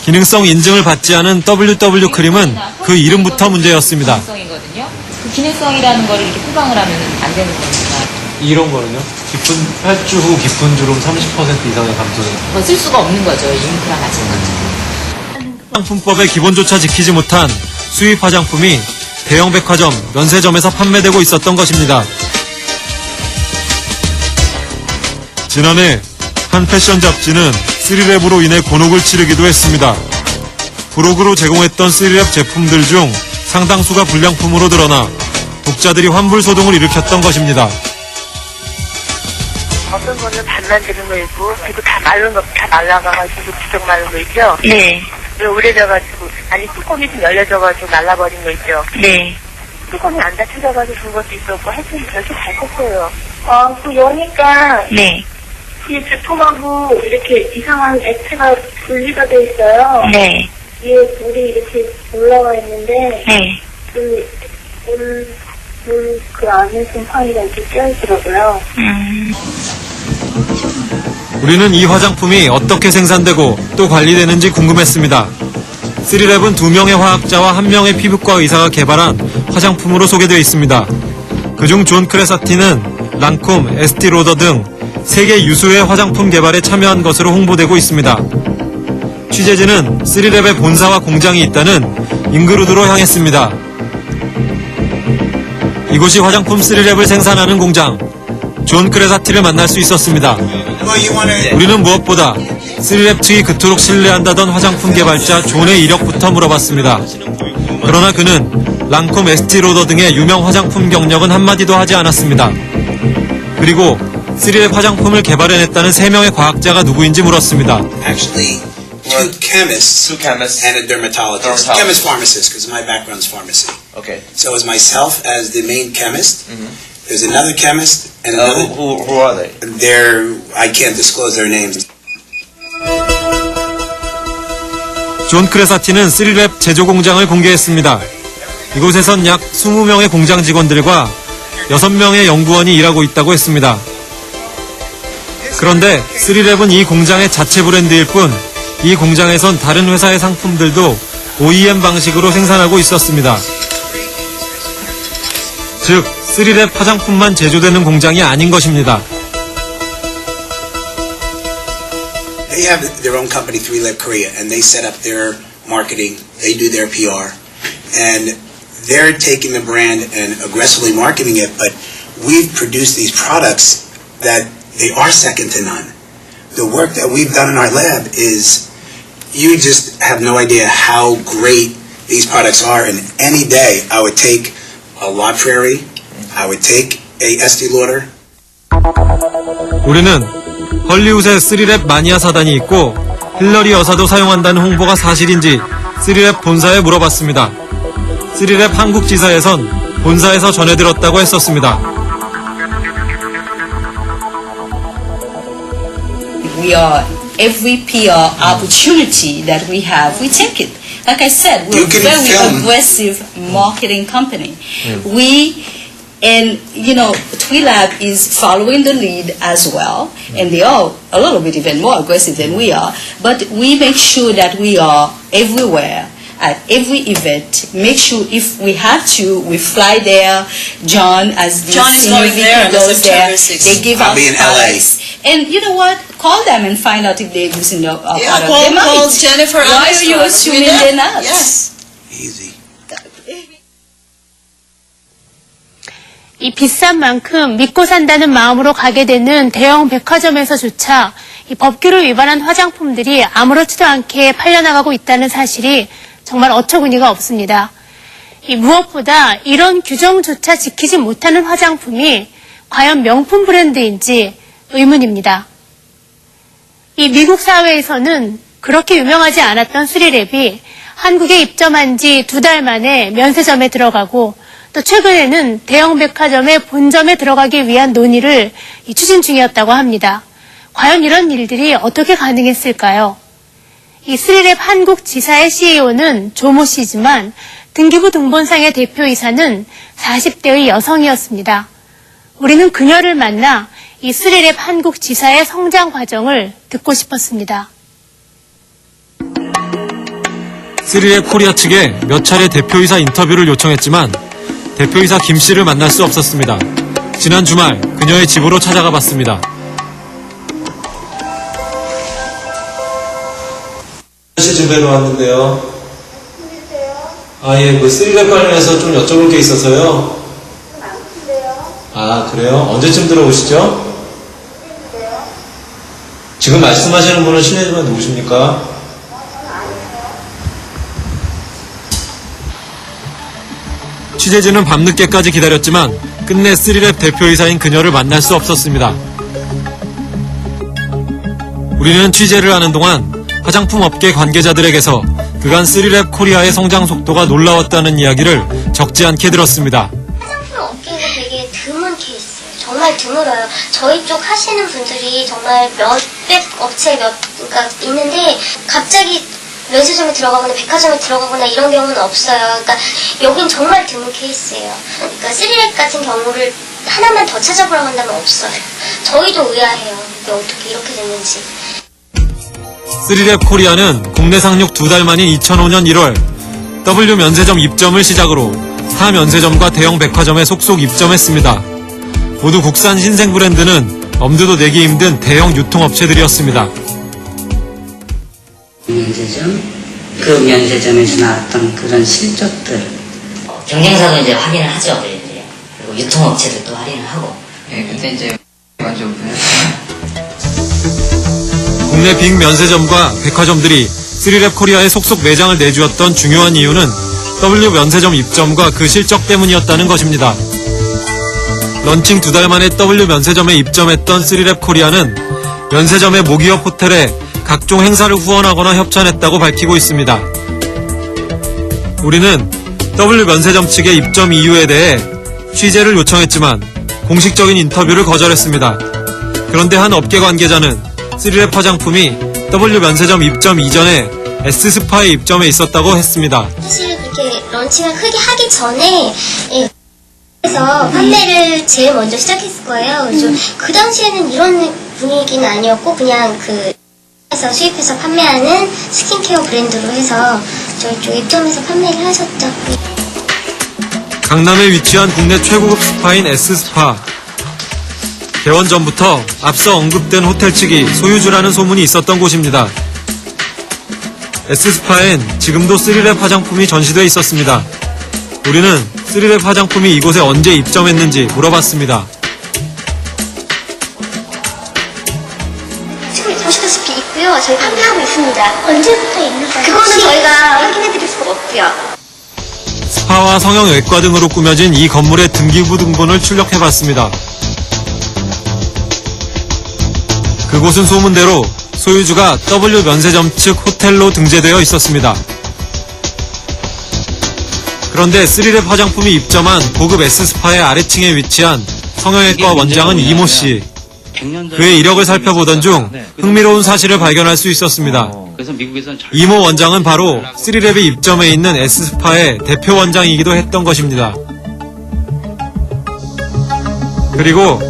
기능성 인증을 받지 않은 WW 크림은 그 이름부터 문제였습니다. 기능성이거든요. 그 기능성이라는 거를 이렇게 표방을 하면 안 되는 겁니다. 이런 거는요? 8주 후 깊은 주름 30% 이상의 감소는 쓸 수가 없는 거죠. 잉크랑 같이. 화장품법의 기본조차 지키지 못한 수입 화장품이 대형 백화점, 면세점에서 판매되고 있었던 것입니다. 지난해 한 패션 잡지는 3랩으로 인해 곤혹을 치르기도 했습니다. 브로그로 제공했던 3랩 제품들 중 상당수가 불량품으로 드러나 독자들이 환불소동을 일으켰던 것입니다. 어떤 거는 반만 되는 거 있고, 그리고 다 마른 거, 다 날라가가지고 부쩍 마른 거 있죠? 네. 오래돼가지고, 아니, 뚜껑이 좀 열려져가지고 날라버린 거 있죠? 네. 뚜껑이 안 닫혀져가지고 그런 것도 있었고, 하여튼 별게 다 컸어요. 그 여니까, 네. 이 제품하고 이렇게 이상한 액체가 분리가 돼 있어요. 네. 위에 물이 이렇게 올라와 있는데, 네. 그 안에 곰팡이가 이렇게 껴있더라고요. 우리는 이 화장품이 어떻게 생산되고 또 관리되는지 궁금했습니다. 3랩은 2명의 화학자와 1명의 피부과 의사가 개발한 화장품으로 소개되어 있습니다. 그중 존 크레사티는 랑콤, 에스티로더 등 세계 유수의 화장품 개발에 참여한 것으로 홍보되고 있습니다. 취재진은 3랩의 본사와 공장이 있다는 잉그루드로 향했습니다. 이곳이 화장품 3랩을 생산하는 공장, 존 크레사티를 만날 수 있었습니다. 우리는 무엇보다 3랩 측이 그토록 신뢰한다던 화장품 개발자 존의 이력부터 물어봤습니다. 그러나 그는 랑콤, 에스티로더 등의 유명 화장품 경력은 한마디도 하지 않았습니다. 그리고 3랩 화장품을 개발해냈다는 3명의 과학자가 누구인지 물었습니다. Two chemists and a dermatologist. Chemist pharmacist, because my background's pharmacy. Okay. So it's myself as the main chemist. There's another chemist and another. Who are they? I can't disclose their names. 존 크레사티는 3랩 제조 공장을 공개했습니다. 이곳에선 약 20명의 공장 직원들과 6명의 연구원이 일하고 있다고 했습니다. 그런데 3랩은 이 공장의 자체 브랜드일 뿐 이 공장에선 다른 회사의 상품들도 OEM 방식으로 생산하고 있었습니다. 즉, 3랩 화장품만 제조되는 공장이 아닌 것입니다. They have their own company, 3Lab Korea, and they set up their marketing. They do their PR, and they're taking the brand and aggressively marketing it. But we've produced these products that they are second to none. The work that we've done in our lab is, you just have no idea how great these products are, and any day I would take a La Prairie, I would take a Estee Lauder. 우리는 헐리우드에 3랩 마니아 사단이 있고 힐러리 여사도 사용한다는 홍보가 사실인지 3랩 본사에 물어봤습니다. 3랩 한국 지사에선 본사에서 전해들었다고 했었습니다. We are every PR opportunity that we have, we take it. Like I said, we're a very aggressive marketing company. And, you know, Twilab is following the lead as well, and they are a little bit even more aggressive than we are, but we make sure that we are everywhere, at every event. Make sure if we have to, we fly there. John, as the senior VP, goes there. They give out products. And you know what? Call them and find out if they're using the product. They might. Call Jennifer. Why are you assuming they're not? Yes. Easy. 이 비싼 만큼 믿고 산다는 마음으로 가게 되는 대형 백화점에서조차 이 법규를 위반한 화장품들이 아무렇지도 않게 팔려나가고 있다는 사실이 정말 어처구니가 없습니다. 이 무엇보다 이런 규정조차 지키지 못하는 화장품이 과연 명품 브랜드인지 의문입니다. 이 미국 사회에서는 그렇게 유명하지 않았던 3랩이 한국에 입점한 지 2달 만에 면세점에 들어가고 또 최근에는 대형 백화점의 본점에 들어가기 위한 논의를 추진 중이었다고 합니다. 과연 이런 일들이 어떻게 가능했을까요? 이 3랩 한국 지사의 CEO는 조모 씨지만 등기부 등본상의 대표이사는 40대의 여성이었습니다. 우리는 그녀를 만나 이 3랩 한국 지사의 성장 과정을 듣고 싶었습니다. 3랩 코리아 측에 몇 차례 대표이사 인터뷰를 요청했지만 대표이사 김 씨를 만날 수 없었습니다. 지난 주말 그녀의 집으로 찾아가 봤습니다. 씨 준비해 왔는데요. 예, 그 3랩 관련해서 좀 여쭤볼 게 있어서요. 아, 그래요? 언제쯤 들어오시죠? 지금 말씀하시는 분은 실례지만 누구십니까? 취재진은 밤늦게까지 기다렸지만 끝내 3랩 대표이사인 그녀를 만날 수 없었습니다. 우리는 취재를 하는 동안 화장품 업계 관계자들에게서 그간 3랩 코리아의 성장 속도가 놀라웠다는 이야기를 적지 않게 들었습니다. 화장품 업계는 되게 드문 케이스예요. 정말 드물어요. 저희 쪽 하시는 분들이 정말 몇백 업체 그러니까 있는데 갑자기 면세점에 들어가거나 백화점에 들어가거나 이런 경우는 없어요. 그러니까 여긴 정말 드문 케이스예요. 그러니까 3랩 같은 경우를 하나만 더 찾아보라고 한다면 없어요. 저희도 의아해요. 이게 어떻게 이렇게 됐는지. 3랩 코리아는 국내 상륙 2달 만인 2005년 1월 W 면세점 입점을 시작으로 타 면세점과 대형 백화점에 속속 입점했습니다. 모두 국산 신생 브랜드는 엄두도 내기 힘든 대형 유통업체들이었습니다. 면세점, 그 면세점에서 나왔던 그런 실적들. 경쟁사도 이제 확인을 하죠, 저희들이. 그리고 유통업체들도 확인을 하고. 예, 그때 이제 완전 국내 빅 면세점과 백화점들이 3랩 코리아에 속속 매장을 내주었던 중요한 이유는 W 면세점 입점과 그 실적 때문이었다는 것입니다. 런칭 2달 만에 W 면세점에 입점했던 3랩 코리아는 면세점의 모기업 호텔에 각종 행사를 후원하거나 협찬했다고 밝히고 있습니다. 우리는 W 면세점 측의 입점 이유에 대해 취재를 요청했지만 공식적인 인터뷰를 거절했습니다. 그런데 한 업계 관계자는 3랩 화장품이 W 면세점 입점 이전에 S스파에 입점해 있었다고 했습니다. 사실 그렇게 런칭을 크게 하기 전에 그래서 판매를 제일 먼저 시작했을 거예요. 그래서 그 당시에는 이런 분위기는 아니었고 그냥 에서 수입해서 판매하는 스킨케어 브랜드로 해서 저희 쪽 입점해서 판매를 하셨죠. 강남에 위치한 국내 최고급 스파인 S스파. 개원 전부터 앞서 언급된 호텔 측이 소유주라는 소문이 있었던 곳입니다. S스파엔 지금도 3랩 화장품이 전시되어 있었습니다. 우리는 3랩 화장품이 이곳에 언제 입점했는지 물어봤습니다. 지금 보시다시피 있고요. 저희 판매하고 있습니다. 언제부터 있는 건지 그거는 저희가 확인해드릴 수가 없고요. 스파와 성형외과 등으로 꾸며진 이 건물의 등기부 등본을 출력해봤습니다. 그곳은 소문대로 소유주가 W 면세점 측 호텔로 등재되어 있었습니다. 그런데 3랩 화장품이 입점한 고급 S스파의 아래층에 위치한 성형외과 원장은 이모 씨. 그의 이력을 살펴보던 중 흥미로운 사실을 발견할 수 있었습니다. 이모 원장은 바로 3랩이 입점해 있는 S스파의 대표 원장이기도 했던 것입니다. 그리고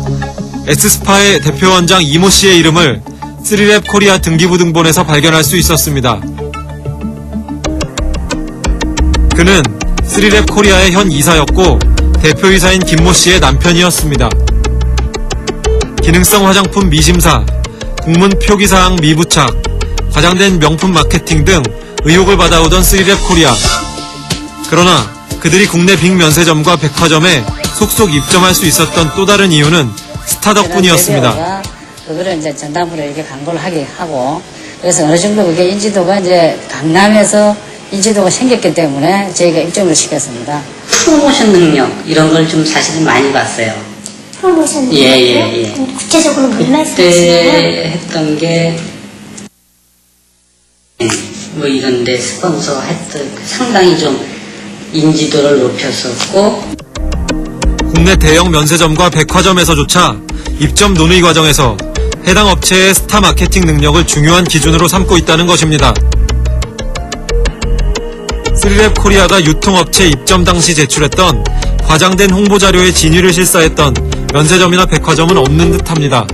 S스파의 대표 원장 이모 씨의 이름을 3랩 코리아 등기부 등본에서 발견할 수 있었습니다. 그는 3랩 코리아의 현 이사였고 대표이사인 김모 씨의 남편이었습니다. 기능성 화장품 미심사, 국문 표기사항 미부착, 과장된 명품 마케팅 등 의혹을 받아오던 3랩 코리아. 그러나 그들이 국내 빅 면세점과 백화점에 속속 입점할 수 있었던 또 다른 이유는 스타 덕분이었습니다. 그거를 이제 전담으로 이렇게 광고를 하게 하고, 그래서 어느 정도 그게 인지도가 이제 강남에서 인지도가 생겼기 때문에 저희가 입점을 시켰습니다. 프로모션 능력 이런 걸 좀 사실은 많이 봤어요. 프로모션 예. 구체적으로 뭘 그때 말씀하시나요? 했던 게 뭐 이런데 스폰서 했던 상당히 좀 인지도를 높였었고, 국내 대형 면세점과 백화점에서조차 입점 논의 과정에서 해당 업체의 스타 마케팅 능력을 중요한 기준으로 삼고 있다는 것입니다. 3랩 코리아가 유통업체 입점 당시 제출했던 과장된 홍보자료의 진위를 실사했던 면세점이나 백화점은 없는 듯합니다.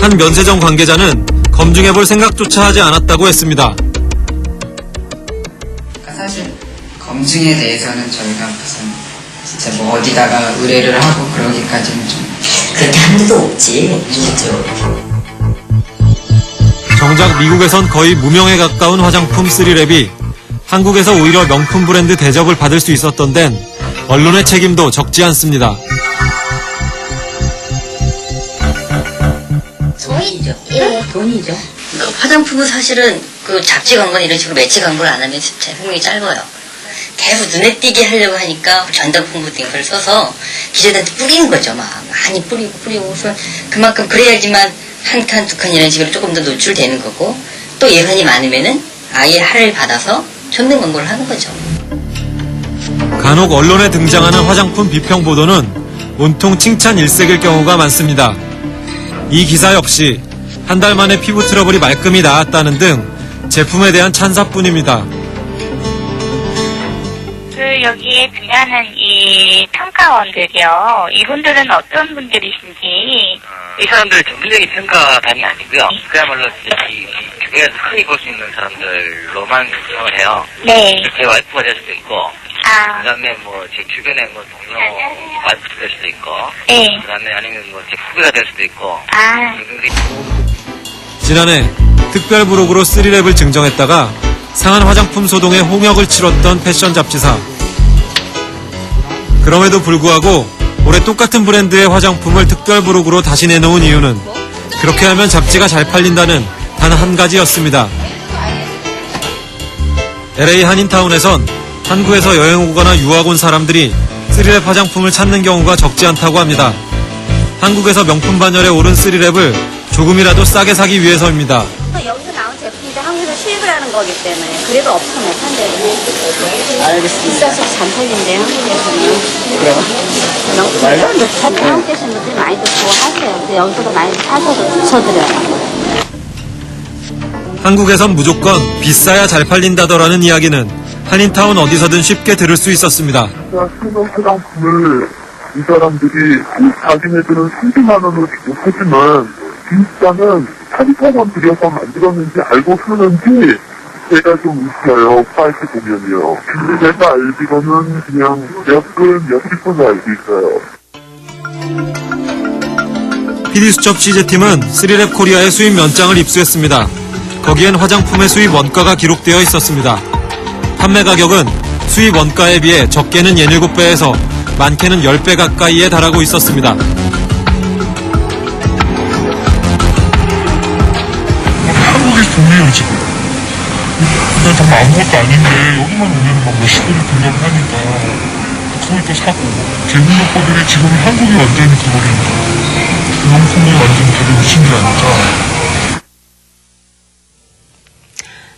한 면세점 관계자는 검증해볼 생각조차 하지 않았다고 했습니다. 사실 검증에 대해서는 저희가 무슨 진짜 뭐 어디다가 의뢰를 하고 그러기까지는 좀 그렇게 한 데도 없지. 진짜로. 정작 미국에선 거의 무명에 가까운 화장품 3랩이 한국에서 오히려 명품 브랜드 대접을 받을 수 있었던 데는 언론의 책임도 적지 않습니다. 돈이죠. 돈이죠. 그러니까 화장품은 사실은 그 잡지 광고나 이런 식으로 매체 광고를 안 하면 제품이 짧아요. 계속 눈에 띄게 하려고 하니까 전담 홍보등을 써서 기자들한테 뿌리는 거죠. 막 많이 뿌리고 그래서 그만큼 그래야지만 한 칸, 두 칸 이런 식으로 조금 더 노출되는 거고, 또 예산이 많으면은 아예 할을 받아서 전면 광고를 하는 거죠. 간혹 언론에 등장하는 화장품 비평 보도는 온통 칭찬 일색일 경우가 많습니다. 이 기사 역시 한 달 만에 피부 트러블이 말끔히 나았다는 등 제품에 대한 찬사뿐입니다. 여기에 등장하는 이 평가원들이요. 이분들은 어떤 분들이신지. 이 사람들 전문적인 평가단이 아니고요. 그야말로 이 주변에서 흔히 볼 수 있는 사람들로만 요청을 해요. 네. 제 와이프가 될 수도 있고, 아. 그다음에 뭐 제 주변에 뭐 동료 와이프가 될 수도 있고, 네. 그다음에 아니면 뭐 제 후배가 될 수도 있고. 아. 지난해 특별 부록으로 3랩을 증정했다가 상한 화장품 소동에 홍역을 치렀던 패션 잡지사. 그럼에도 불구하고 올해 똑같은 브랜드의 화장품을 특별 부록으로 다시 내놓은 이유는 그렇게 하면 잡지가 잘 팔린다는 단 한 가지였습니다. LA 한인타운에선 한국에서 여행 오거나 유학 온 사람들이 3랩 화장품을 찾는 경우가 적지 않다고 합니다. 한국에서 명품 반열에 오른 3랩을 조금이라도 싸게 사기 위해서입니다. 여기서 나온 제품인데 한국에서 수입을 하는 거기 때문에 그래도 업체 못 한대요. 알겠습니다. 비싸서 잘 팔린대요, 한국에서는. 그래요? 말도 안 돼. 한국 계신 분들이 많이 듣고 하세요. 근데 여기서도 많이 사셔서 붙여드려요. 한국에선 무조건 비싸야 잘 팔린다더라는 이야기는 한인타운 어디서든 쉽게 들을 수 있었습니다. 수명 화장품을 이 사람들이 자기네들은 30만 원으로 주고 하지만 진짜는 3,000원 들여서 만들었는지 알고 쓰는지 제가 좀 웃겨요. 사이트 보면요. 근데 제가 알기로는 그냥 몇십 분 알고 있어요. PD수첩 취재팀은 3랩 코리아의 수입 면장을 입수했습니다. 거기엔 화장품의 수입 원가가 기록되어 있었습니다. 판매 가격은 수입 원가에 비해 적게는 7배에서 많게는 10배 가까이에 달하고 있었습니다. 한국의 돈이에요, 지금. 그냥 정말 아무것도 아닌데 여기만 오면 막 몇십 번을 등록을 하니까 그러니까 사고 재밌는 것들이 지금 한국이 완전히 그거니까 명품이 완전히 되게 미친 게 아닐까.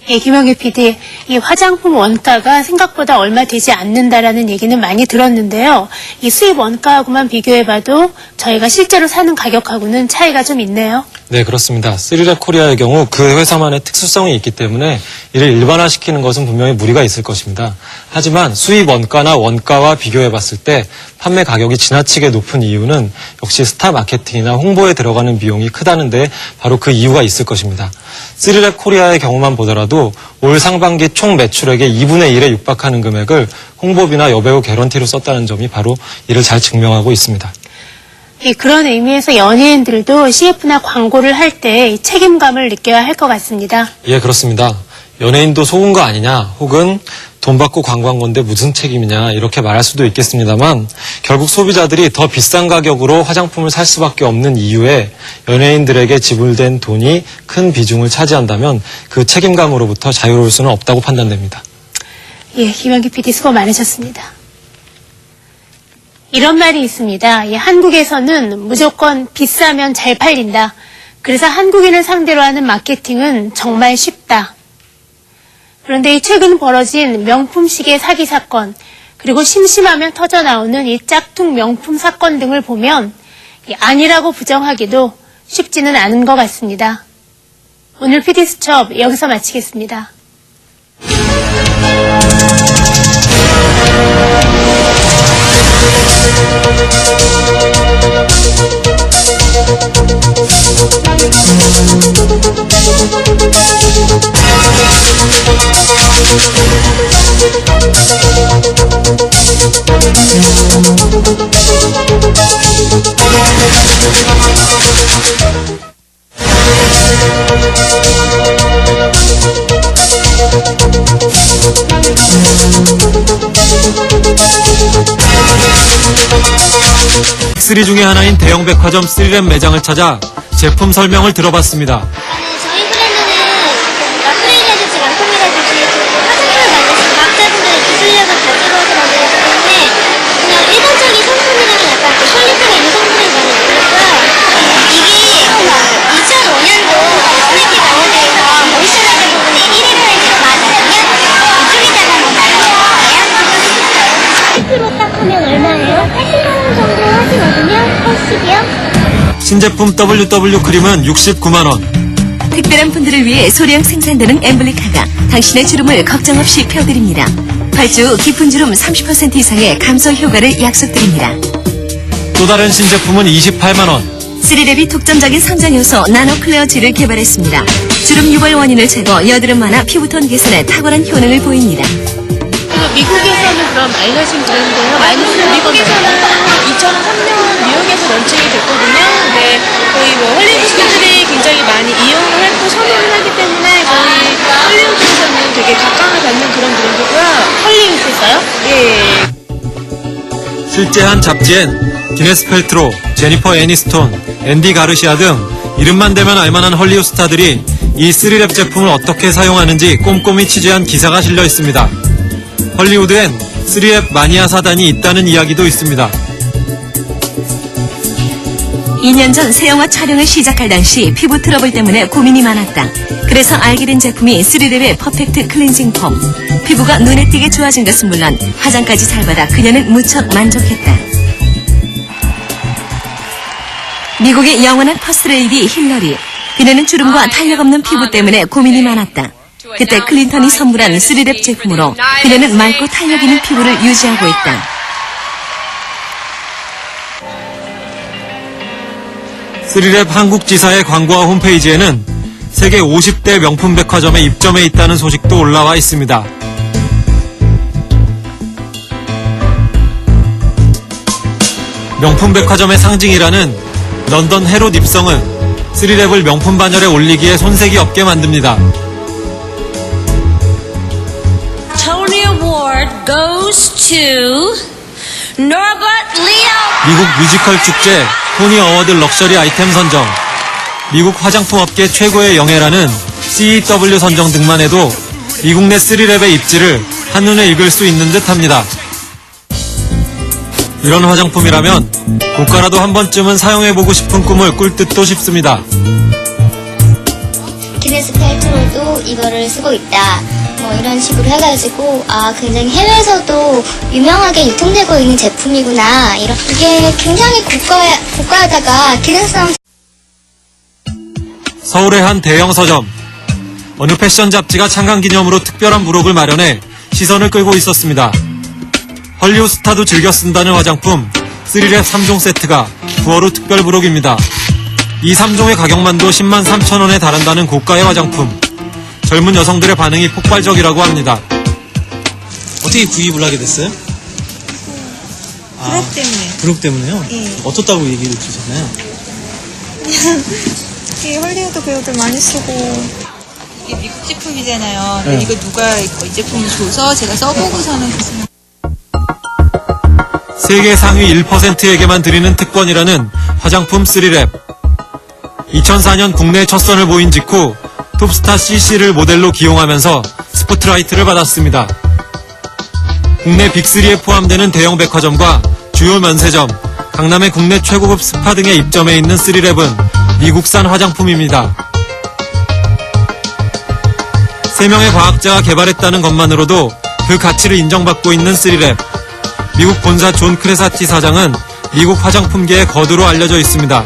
예, 김영규 PD, 이 화장품 원가가 생각보다 얼마 되지 않는다라는 얘기는 많이 들었는데요. 이 수입 원가하고만 비교해봐도 저희가 실제로 사는 가격하고는 차이가 좀 있네요. 네, 그렇습니다. 3랩 코리아의 경우 그 회사만의 특수성이 있기 때문에 이를 일반화시키는 것은 분명히 무리가 있을 것입니다. 하지만 수입 원가나 원가와 비교해봤을 때 판매 가격이 지나치게 높은 이유는 역시 스타 마케팅이나 홍보에 들어가는 비용이 크다는 데 바로 그 이유가 있을 것입니다. 3랩 코리아의 경우만 보더라도 올 상반기 총 매출액의 2분의 1에 육박하는 금액을 홍보비나 여배우 개런티로 썼다는 점이 바로 이를 잘 증명하고 있습니다. 예, 그런 의미에서 연예인들도 CF나 광고를 할 때 책임감을 느껴야 할 것 같습니다. 예, 그렇습니다. 연예인도 속은 거 아니냐, 혹은 돈 받고 광고한 건데 무슨 책임이냐 이렇게 말할 수도 있겠습니다만 결국 소비자들이 더 비싼 가격으로 화장품을 살 수밖에 없는 이유에 연예인들에게 지불된 돈이 큰 비중을 차지한다면 그 책임감으로부터 자유로울 수는 없다고 판단됩니다. 예, 김영규 PD 수고 많으셨습니다. 이런 말이 있습니다. 예, 한국에서는 무조건 비싸면 잘 팔린다. 그래서 한국인을 상대로 하는 마케팅은 정말 쉽다. 그런데 이 최근 벌어진 명품 시계 사기 사건, 그리고 심심하면 터져나오는 이 짝퉁 명품 사건 등을 보면 아니라고 부정하기도 쉽지는 않은 것 같습니다. 오늘 PD수첩 여기서 마치겠습니다. 빅3 중에 하나인 대형 백화점 3랩 매장을 찾아 제품 설명을 들어봤습니다. 저희 브랜드는 프레이라든지 명품이라든지 화장품을 만드신 과학자분들의 기술력을 가지고 만들기 때문에 그냥 일반적인 상품이랑은 약간 퀄리티가 있는 상품을 많이 만들고요. 이게 2005년도 스네키 어워드에서 모이스처라이저 부분에 1위 프라이즈로 나왔거든요. 이쪽에다가 한번 10% 딱 하면 얼마예요? 80만 원 정도 하시거든요. 80이요? 신제품 WW 크림은 69만 원. 특별한 분들을 위해 소량 생산되는 엠블리카가 당신의 주름을 걱정 없이 펴드립니다. 8주 깊은 주름 30% 이상의 감소 효과를 약속드립니다. 또 다른 신제품은 28만 원. 3랩이 독점적인 성장 요소 나노 클레어 젤을 개발했습니다. 주름 유발 원인을 제거, 여드름 완화, 피부톤 개선에 탁월한 효능을 보입니다. 그리고 미국에서는 그런 알려진 브랜드예요. 미국에서는 2003년 뉴욕에서 런칭이 됐거든요. 근데 거의 뭐 헐리우드 스타들이 굉장히 많이 이용을 했고 선호를 하기 때문에 거의 헐리우드에서는 되게 각광을 받는 그런 브랜드고요. 헐리우드에서요? 예. 실제 한 잡지엔 디네스 펠트로, 제니퍼 애니스톤, 앤디 가르시아 등 이름만 대면 알만한 헐리우드 스타들이 이 3랩 제품을 어떻게 사용하는지 꼼꼼히 취재한 기사가 실려 있습니다. 헐리우드엔 3랩 마니아 사단이 있다는 이야기도 있습니다. 2년 전 새 영화 촬영을 시작할 당시 피부 트러블 때문에 고민이 많았다. 그래서 알게 된 제품이 3랩의 퍼펙트 클렌징 폼. 피부가 눈에 띄게 좋아진 것은 물론 화장까지 잘 받아 그녀는 무척 만족했다. 미국의 영원한 퍼스트레이디 힐러리. 그녀는 주름과 탄력 없는 피부 때문에 고민이 많았다. 그때 클린턴이 선물한 3랩 제품으로 그녀는 맑고 탄력 있는 피부를 유지하고 있다. 3랩 한국지사의 광고와 홈페이지에는 세계 50대 명품 백화점에 입점해 있다는 소식도 올라와 있습니다. 명품 백화점의 상징이라는 런던 헤롯 입성은 3랩을 명품 반열에 올리기에 손색이 없게 만듭니다. Tony Award goes to Norbert Leo. 미국 뮤지컬 축제 토니 어워드 럭셔리 아이템 선정, 미국 화장품 업계 최고의 영예라는 CEW 선정 등만 해도 미국 내 3랩의 입지를 한눈에 읽을 수 있는 듯합니다. 이런 화장품이라면 고가라도 한 번쯤은 사용해보고 싶은 꿈을 꿀 듯도 싶습니다. 기네스 팔트로도 이거를 쓰고 있다. 뭐 이런 식으로 해가지고 굉장히 해외에서도 유명하게 유통되고 있는 제품이구나. 이게 굉장히 고가하다가 기능성. 서울의 한 대형 서점. 어느 패션 잡지가 창간 기념으로 특별한 부록을 마련해 시선을 끌고 있었습니다. 헐리우드 스타도 즐겨 쓴다는 화장품 3랩 3종 세트가 9월호 특별 부록입니다. 이 3종의 가격만도 10만 3천 원에 달한다는 고가의 화장품. 젊은 여성들의 반응이 폭발적이라고 합니다. 어떻게 구입을 하게 됐어요? 부록 때문에. 부록 때문에요? 예. 어떻다고 얘기를 주셨나요? 그냥 이게 헐리우드 배우들 많이 쓰고 이게 미국 제품이잖아요. 근데 네. 이거 누가 이 제품을 줘서 제가 써보고서는 그 세계 상위 1%에게만 드리는 특권이라는 화장품 3랩. 2004년 국내 첫 선을 보인 직후 톱스타 CC를 모델로 기용하면서 스포트라이트를 받았습니다. 국내 빅3에 포함되는 대형 백화점과 주요 면세점, 강남의 국내 최고급 스파 등에 입점해 있는 3랩은 미국산 화장품입니다. 3명의 과학자가 개발했다는 것만으로도 그 가치를 인정받고 있는 3랩. 미국 본사 존 크레사티 사장은 미국 화장품계의 거두로 알려져 있습니다.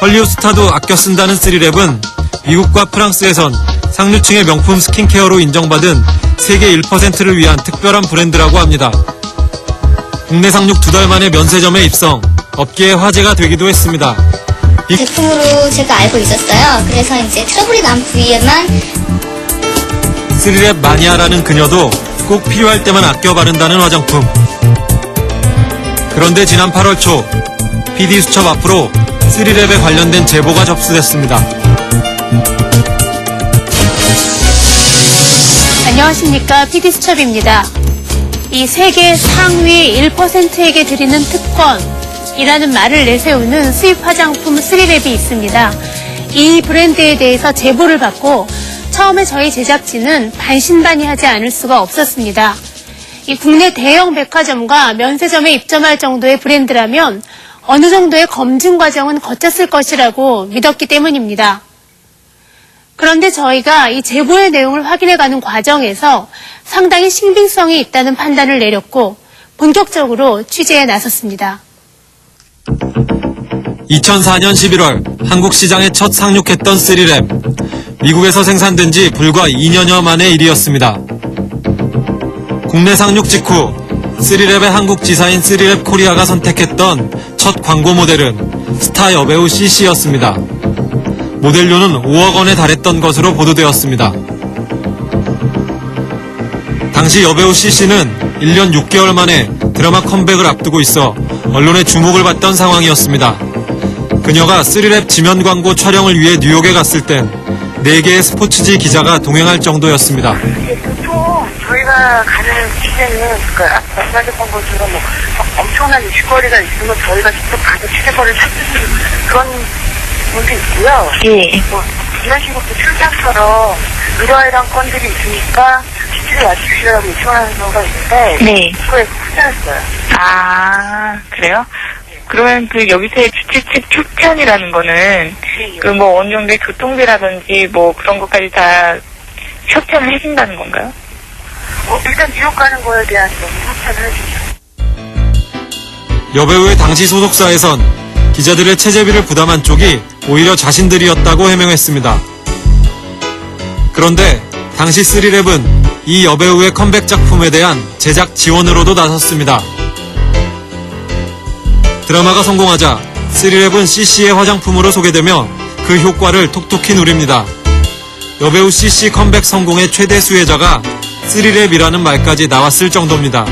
헐리우드 스타도 아껴 쓴다는 3랩은 미국과 프랑스에선 상류층의 명품 스킨케어로 인정받은 세계 1%를 위한 특별한 브랜드라고 합니다. 국내 상륙 2달 만에 면세점에 입성, 업계의 화제가 되기도 했습니다. 제품으로 제가 알고 있었어요. 그래서 이제 트러블이 난 부위에만 3랩 마니아라는 그녀도 꼭 필요할 때만 아껴 바른다는 화장품. 그런데 지난 8월 초 PD수첩 앞으로 3랩에 관련된 제보가 접수됐습니다. 안녕하십니까. PD수첩입니다. 이 세계 상위 1%에게 드리는 특권이라는 말을 내세우는 수입 화장품 3랩이 있습니다. 이 브랜드에 대해서 제보를 받고 처음에 저희 제작진은 반신반의하지 않을 수가 없었습니다. 이 국내 대형 백화점과 면세점에 입점할 정도의 브랜드라면 어느 정도의 검증 과정은 거쳤을 것이라고 믿었기 때문입니다. 그런데 저희가 이 제보의 내용을 확인해가는 과정에서 상당히 신빙성이 있다는 판단을 내렸고 본격적으로 취재에 나섰습니다. 2004년 11월 한국 시장에 첫 상륙했던 3랩. 미국에서 생산된 지 불과 2년여 만의 일이었습니다. 국내 상륙 직후 3랩의 한국 지사인 3랩 코리아가 선택했던 첫 광고 모델은 스타 여배우 CC였습니다. 모델료는 5억 원에 달했던 것으로 보도되었습니다. 당시 여배우 CC는 1년 6개월 만에 드라마 컴백을 앞두고 있어 언론의 주목을 받던 상황이었습니다. 그녀가 3랩 지면 광고 촬영을 위해 뉴욕에 갔을 땐 4개의 스포츠지 기자가 동행할 정도였습니다. 보통 저희가 가는 취재는 말씀하셨던 것처럼 뭐 엄청난 이슈거리가 있으면 저희가 직접 가서 취재거리를 찾는 그런 분도 있고요. 예. 뭐 이런 식으로 출장처럼 이러이러한 건들이 있으니까 취재를 와주시라고 요청하는 경우가 있는데 네. 그거에 후퇴했어요. 아, 그래요? 그러면 그 여기서의 주최측 추천이라는 거는 그 뭐 어느 정도의 교통비라든지 뭐 그런 것까지 다 협찬을 해준다는 건가요? 일단 뉴욕 가는 거에 대한 협찬을 해주죠. 여배우의 당시 소속사에선 기자들의 체재비를 부담한 쪽이 오히려 자신들이었다고 해명했습니다. 그런데 당시 3랩은 이 여배우의 컴백 작품에 대한 제작 지원으로도 나섰습니다. 드라마가 성공하자 3랩은 CC의 화장품으로 소개되며 그 효과를 톡톡히 누립니다. 여배우 CC 컴백 성공의 최대 수혜자가 3랩이라는 말까지 나왔을 정도입니다.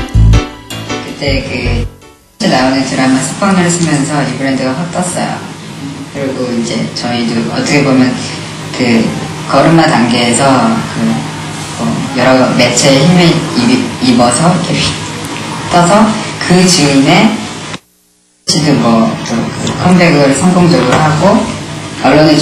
그때 나오는 드라마 스펀을 쓰면서 이 브랜드가 확 떴어요. 그리고 이제 저희도 어떻게 보면 그 걸음마 단계에서 여러 매체의 힘을 입어서 이렇게 떠서 그 즈음에 지금 컴백을 성공적으로 하고 언론의